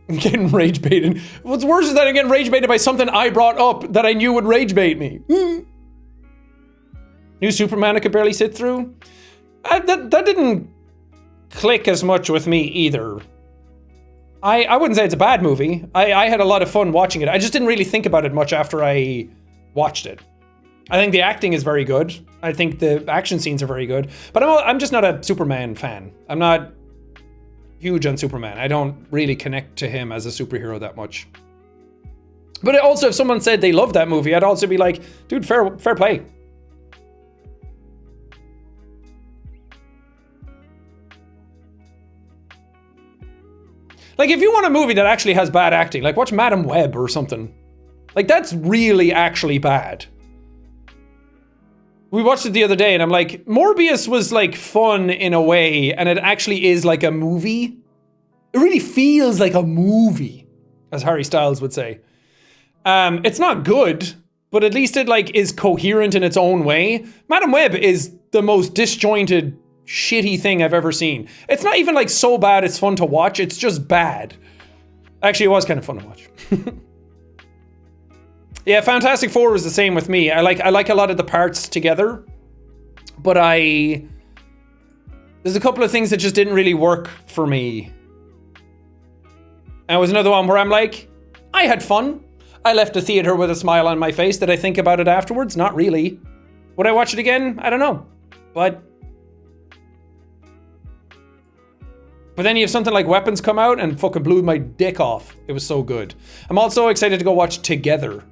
Speaker 2: I'm getting rage baited. What's worse is that I'm getting rage baited by something I brought up that I knew would rage bait me. New Superman I could barely sit through. That didn't click as much with me either. I wouldn't say it's a bad movie. I had a lot of fun watching it. I just didn't really think about it much after I watched it. I think the acting is very good. I think the action scenes are very good. But I'm just not a Superman fan. I'm not huge on Superman. I don't really connect to him as a superhero that much. But also, if someone said they loved that movie, I'd also be like, dude, fair play. Like, if you want a movie that actually has bad acting, like watch Madam Web or something. Like, that's really actually bad. We watched it the other day and I'm like, Morbius was like fun in a way, and it actually is like a movie. It really feels like a movie, as Harry Styles would say. It's not good, but at least it like is coherent in its own way. Madam Web is the most disjointed, shitty thing I've ever seen. It's not even like so bad it's fun to watch, it's just bad. Actually, it was kind of fun to watch. Yeah, Fantastic Four was the same with me. I like a lot of the parts together, but there's a couple of things that just didn't really work for me. And it was another one where I'm like, I had fun. I left the theater with a smile on my face. Did I think about it afterwards? Not really. Would I watch it again? I don't know. But But then you have something like Weapons come out and fucking blew my dick off. It was so good. I'm also excited to go watch Together.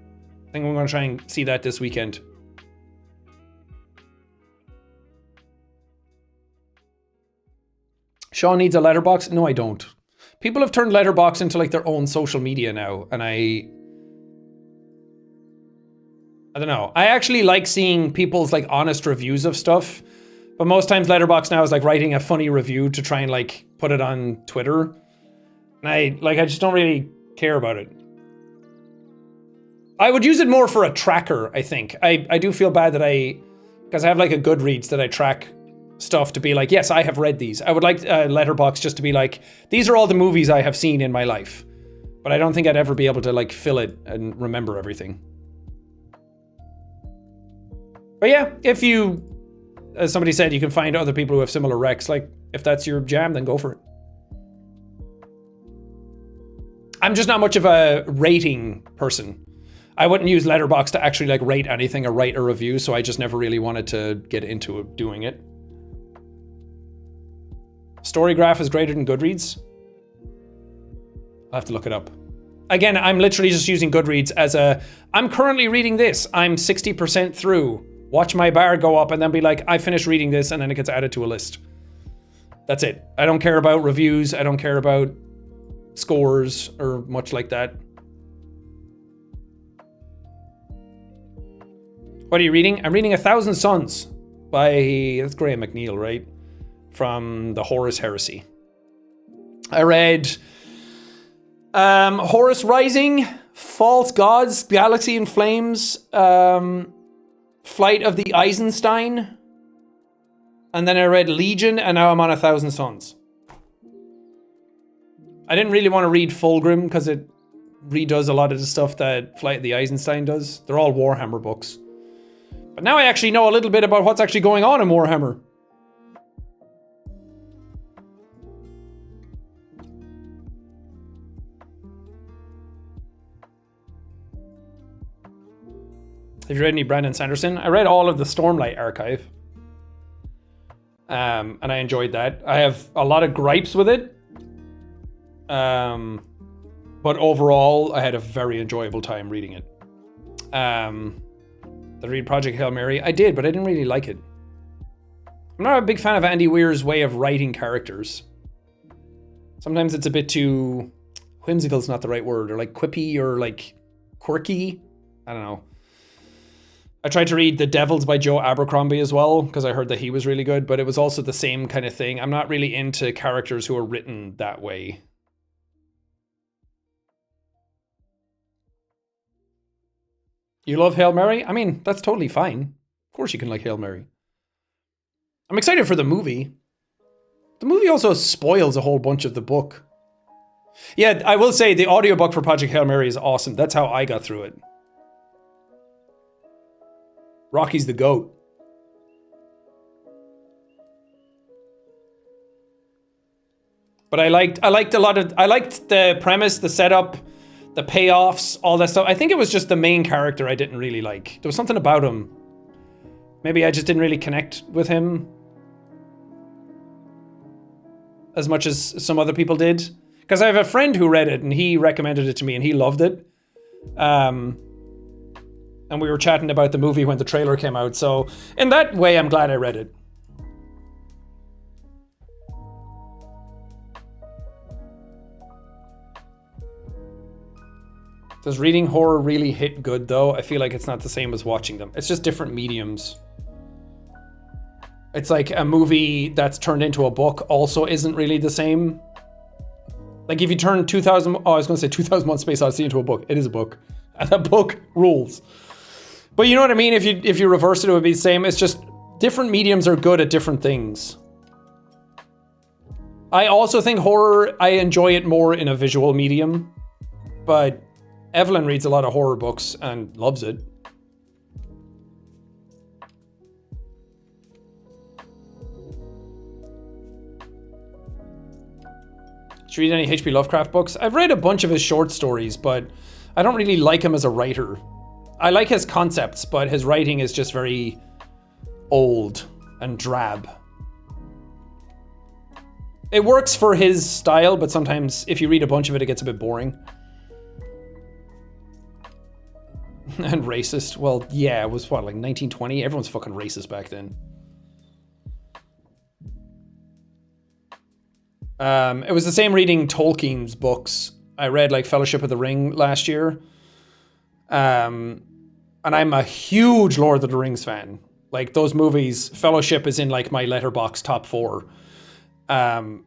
Speaker 2: I think I'm going to try and see that this weekend. Sean needs a letterbox. No, I don't. People have turned Letterboxd into like their own social media now, and I don't know. I actually like seeing people's like honest reviews of stuff, but most times Letterboxd now is like writing a funny review to try and like put it on Twitter, and I just don't really care about it. I would use it more for a tracker, I think. I do feel bad that because I have like a Goodreads that I track stuff to be like, yes, I have read these. I would like Letterboxd just to be like, these are all the movies I have seen in my life. But I don't think I'd ever be able to like fill it and remember everything. But yeah, if you, as somebody said, you can find other people who have similar recs, like if that's your jam, then go for it. I'm just not much of a rating person. I wouldn't use Letterboxd to actually like rate anything or write a review, so I just never really wanted to get into doing it. Storygraph is greater than Goodreads. I'll have to look it up. Again, I'm literally just using Goodreads as I'm currently reading this. I'm 60% through. Watch my bar go up and then be like, I finished reading this, and then it gets added to a list. That's it. I don't care about reviews. I don't care about scores or much like that. What are you reading? I'm reading 1,000 Suns by, that's Graham McNeil, right? From the Horus Heresy. I read Horus Rising, False Gods, Galaxy in Flames, Flight of the Eisenstein, and then I read Legion, and now I'm on 1,000 Suns. I didn't really want to read Fulgrim because it redoes a lot of the stuff that Flight of the Eisenstein does. They're all Warhammer books. But now I actually know a little bit about what's actually going on in Warhammer. Have you read any Brandon Sanderson? I read all of the Stormlight archive. And I enjoyed that. I have a lot of gripes with it. But overall, I had a very enjoyable time reading it. The read Project Hail Mary? I did, but I didn't really like it. I'm not a big fan of Andy Weir's way of writing characters. Sometimes it's a bit too... whimsical is not the right word. Or like quippy or like quirky. I don't know. I tried to read The Devils by Joe Abercrombie as well, because I heard that he was really good, but it was also the same kind of thing. I'm not really into characters who are written that way. You love Hail Mary? I mean, that's totally fine. Of course you can like Hail Mary. I'm excited for the movie. The movie also spoils a whole bunch of the book. Yeah, I will say the audiobook for Project Hail Mary is awesome. That's how I got through it. Rocky's the GOAT. But I liked the premise, the setup, the payoffs, all that stuff. I think it was just the main character I didn't really like. There was something about him. Maybe I just didn't really connect with him as much as some other people did. Because I have a friend who read it and he recommended it to me and he loved it. And we were chatting about the movie when the trailer came out. So in that way, I'm glad I read it. Does reading horror really hit good though? I feel like it's not the same as watching them. It's just different mediums. It's like a movie that's turned into a book also isn't really the same. Like if you turn 2001 Space Odyssey into a book, it is a book. And that book rules. But you know what I mean? If you reverse it, it would be the same. It's just different mediums are good at different things. I also think horror, I enjoy it more in a visual medium. But Evelyn reads a lot of horror books and loves it. Did you read any H.P. Lovecraft books? I've read a bunch of his short stories, but I don't really like him as a writer. I like his concepts, but his writing is just very old and drab. It works for his style, but sometimes if you read a bunch of it, it gets a bit boring. And racist. Well, yeah, it was what, like 1920? Everyone's fucking racist back then. It was the same reading Tolkien's books. I read like Fellowship of the Ring last year. And I'm a huge Lord of the Rings fan. Like those movies, Fellowship is in like my letterbox top 4. But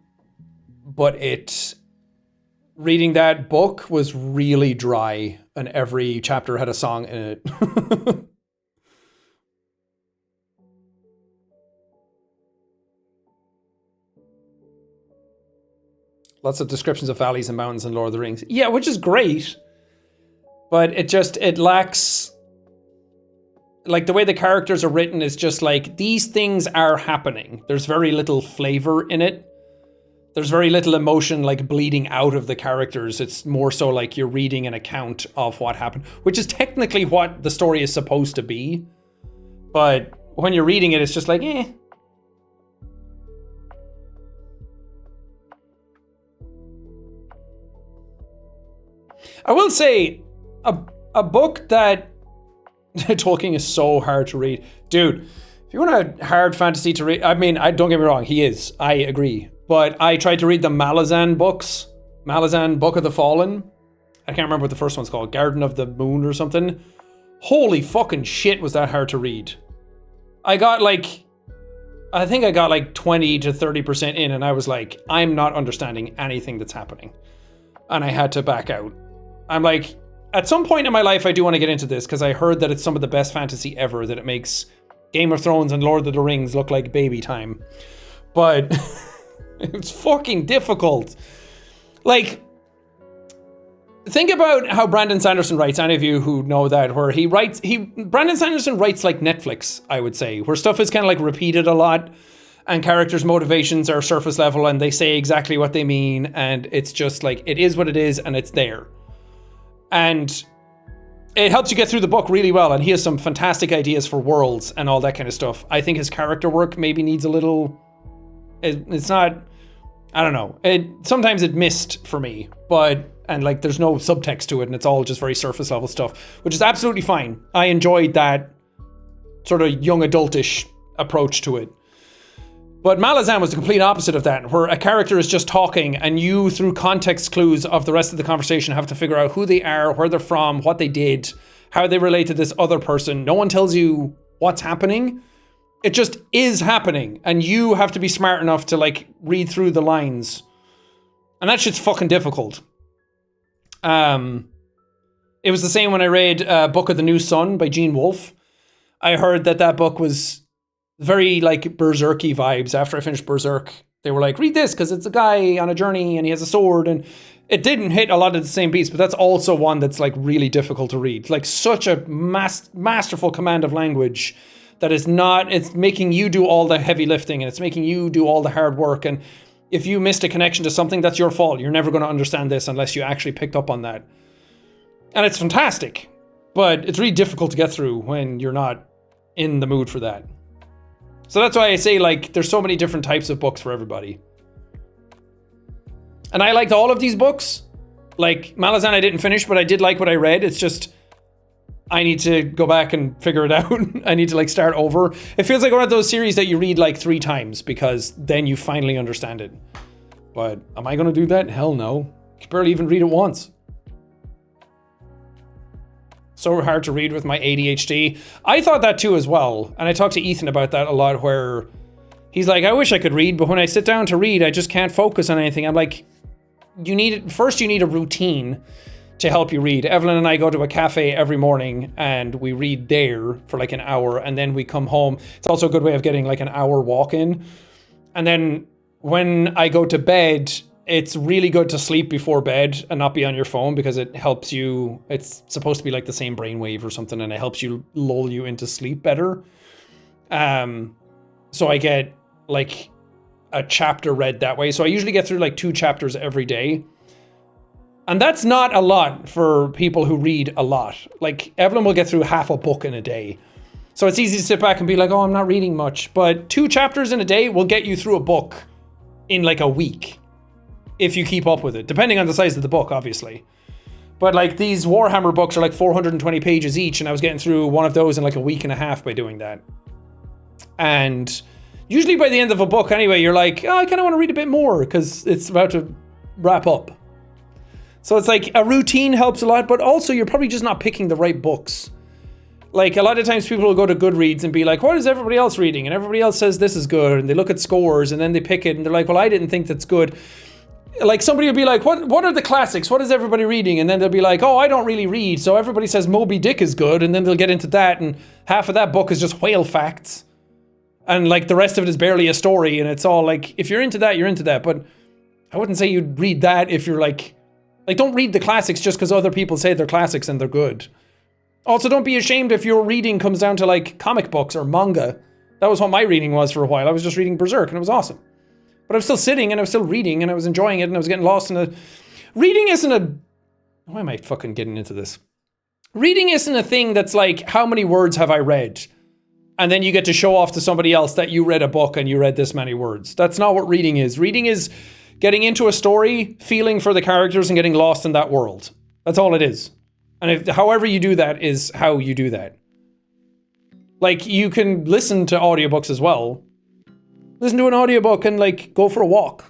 Speaker 2: reading that book was really dry, and every chapter had a song in it. Lots of descriptions of valleys and mountains in Lord of the Rings. Yeah, which is great. But it lacks, like the way the characters are written is just like, these things are happening. There's very little flavor in it. There's very little emotion like bleeding out of the characters. It's more so like you're reading an account of what happened, which is technically what the story is supposed to be. But when you're reading it, it's just like, eh. I will say, a book that Tolkien is so hard to read. Dude, if you want a hard fantasy to read, I mean, don't get me wrong, he is. I agree. But I tried to read the Malazan books. Malazan Book of the Fallen. I can't remember what the first one's called. Garden of the Moon or something. Holy fucking shit, was that hard to read. I think I got like 20 to 30% in, and I was like, I'm not understanding anything that's happening. And I had to back out. I'm like, at some point in my life, I do want to get into this, because I heard that it's some of the best fantasy ever, that it makes Game of Thrones and Lord of the Rings look like baby time. But it's fucking difficult. Like, think about how Brandon Sanderson writes, any of you who know that, where Brandon Sanderson writes like Netflix, I would say, where stuff is kind of like repeated a lot, and characters' motivations are surface level, and they say exactly what they mean, and it's just like, it is what it is, and it's there. And it helps you get through the book really well, and he has some fantastic ideas for worlds and all that kind of stuff. I think his character work maybe needs a little... It's not... I don't know. Sometimes it missed for me, and like there's no subtext to it, and it's all just very surface level stuff, which is absolutely fine. I enjoyed that sort of young adultish approach to it. But Malazan was the complete opposite of that, where a character is just talking, and you, through context clues of the rest of the conversation, have to figure out who they are, where they're from, what they did, how they relate to this other person. No one tells you what's happening. It just is happening, and you have to be smart enough to like read through the lines. And that shit's fucking difficult. It was the same when I read Book of the New Sun by Gene Wolfe. I heard that book was very like Berserky vibes. After I finished Berserk, they were like, read this because it's a guy on a journey and he has a sword, and it didn't hit a lot of the same beats, but that's also one that's like really difficult to read. Like such a masterful command of language that is not, it's making you do all the heavy lifting, and it's making you do all the hard work, and if you missed a connection to something, that's your fault. You're never going to understand this unless you actually picked up on that. And it's fantastic, but it's really difficult to get through when you're not in the mood for that. So that's why I say, like, there's so many different types of books for everybody. And I liked all of these books. Like, Malazan I didn't finish, but I did like what I read. It's just, I need to go back and figure it out. I need to, like, start over. It feels like one of those series that you read, like, 3 times, because then you finally understand it. But am I going to do that? Hell no. I can barely even read it once. So hard to read with my ADHD. I thought that too as well. And I talked to Ethan about that a lot, where he's like, I wish I could read, but when I sit down to read, I just can't focus on anything. I'm like, you need a routine to help you read. Evelyn and I go to a cafe every morning and we read there for like an hour, and then we come home. It's also a good way of getting like an hour walk in. And then when I go to bed, it's really good to sleep before bed and not be on your phone, because it helps you. It's supposed to be like the same brainwave or something, and it helps you lull you into sleep better. So I get like a chapter read that way. So I usually get through like 2 chapters every day. And that's not a lot for people who read a lot. Like Evelyn will get through half a book in a day. So it's easy to sit back and be like, oh, I'm not reading much. But 2 chapters in a day will get you through a book in like a week, if you keep up with it, depending on the size of the book, obviously. But like these Warhammer books are like 420 pages each, and I was getting through one of those in like a week and a half by doing that. And usually by the end of a book anyway, you're like, oh, I kind of want to read a bit more because it's about to wrap up. So it's like a routine helps a lot, but also you're probably just not picking the right books. Like a lot of times people will go to Goodreads and be like, what is everybody else reading? And everybody else says this is good, and they look at scores and then they pick it and they're like, well, I didn't think that's good. Like somebody will be like, what are the classics? What is everybody reading? And then they'll be like, oh, I don't really read. So everybody says Moby Dick is good. And then they'll get into that. And half of that book is just whale facts. And like the rest of it is barely a story. And it's all like, if you're into that, you're into that. But I wouldn't say you'd read that if you're like don't read the classics just because other people say they're classics and they're good. Also, don't be ashamed if your reading comes down to like comic books or manga. That was what my reading was for a while. I was just reading Berserk and it was awesome. But I was still sitting and I was still reading and I was enjoying it and I was getting lost in a... Reading isn't a... Why am I fucking getting into this? Reading isn't a thing that's like, how many words have I read? And then you get to show off to somebody else that you read a book and you read this many words. That's not what reading is. Reading is getting into a story, feeling for the characters and getting lost in that world. That's all it is. And however you do that is how you do that. Like, you can listen to audiobooks as well. Listen to an audiobook and like go for a walk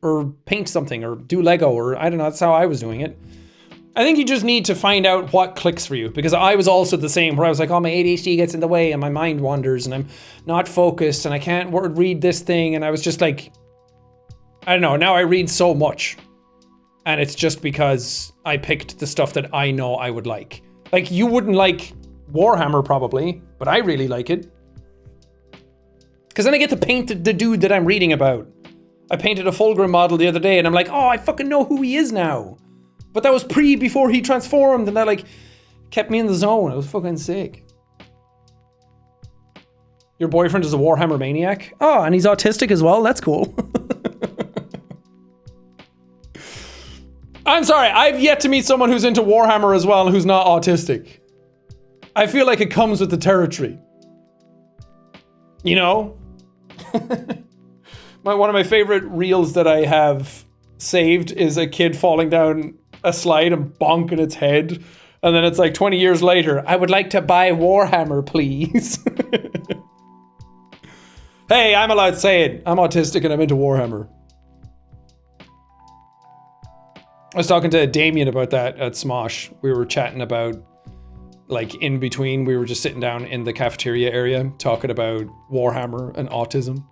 Speaker 2: or paint something or do Lego or I don't know, that's how I was doing it. I think you just need to find out what clicks for you, because I was also the same where I was like, oh, my ADHD gets in the way and my mind wanders and I'm not focused and I can't read this thing. And I was just like, I don't know, now I read so much and it's just because I picked the stuff that I know I would like. Like you wouldn't like Warhammer probably, but I really like it. Because then I get to paint the dude that I'm reading about. I painted a Fulgrim model the other day and I'm like, oh, I fucking know who he is now. But that was before he transformed, and that like kept me in the zone. It was fucking sick. Your boyfriend is a Warhammer maniac? Oh, and he's autistic as well? That's cool. I'm sorry, I've yet to meet someone who's into Warhammer as well and who's not autistic. I feel like it comes with the territory. You know? One of my favorite reels that I have saved is a kid falling down a slide and bonking its head. And then it's like 20 years later, I would like to buy Warhammer, please. Hey, I'm allowed to say it. I'm autistic and I'm into Warhammer. I was talking to Damien about that at Smosh. We were chatting about, like, in between, we were just sitting down in the cafeteria area talking about Warhammer and autism.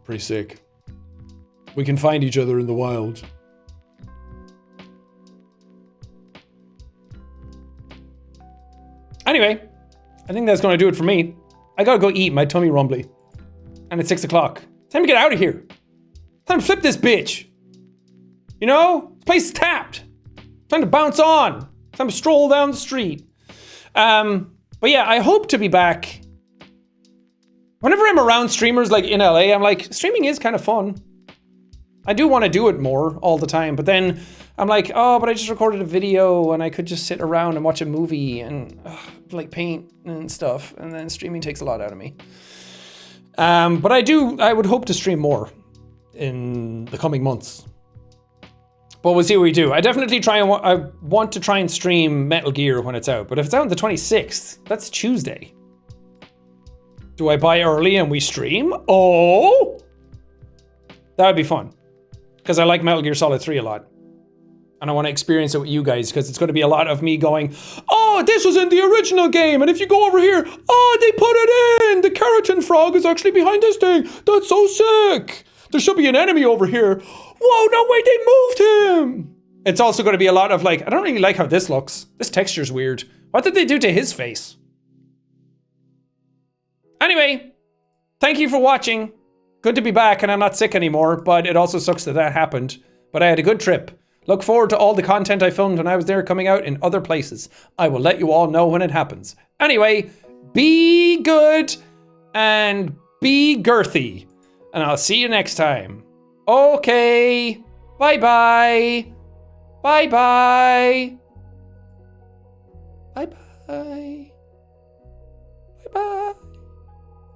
Speaker 2: Pretty sick. We can find each other in the wild. Anyway, I think that's gonna do it for me. I gotta go eat, my tummy rumbly. And it's 6 o'clock. Time to get out of here. Time to flip this bitch. You know, this place is tapped. Time to bounce on. Time to stroll down the street. But yeah, I hope to be back. Whenever I'm around streamers like in LA, I'm like, streaming is kind of fun. I do want to do it more all the time, but then I'm like, oh, but I just recorded a video and I could just sit around and watch a movie and like paint and stuff. And then streaming takes a lot out of me. But I would hope to stream more in the coming months. But we'll see what we do. I definitely I want to try and stream Metal Gear when it's out. But if it's out on the 26th, that's Tuesday. Do I buy early and we stream? Oh! That would be fun. Because I like Metal Gear Solid 3 a lot. And I want to experience it with you guys, because it's going to be a lot of me going, oh, this was in the original game, and if you go over here, oh, they put it in! The keratin frog is actually behind this thing! That's so sick! There should be an enemy over here. Whoa, no way, they moved him! It's also going to be a lot of like, I don't really like how this looks. This texture's weird. What did they do to his face? Anyway, thank you for watching. Good to be back, and I'm not sick anymore, but it also sucks that happened. But I had a good trip. Look forward to all the content I filmed when I was there coming out in other places. I will let you all know when it happens. Anyway, be good and be girthy. And I'll see you next time. Okay. Bye-bye. Bye-bye. Bye-bye. Bye-bye.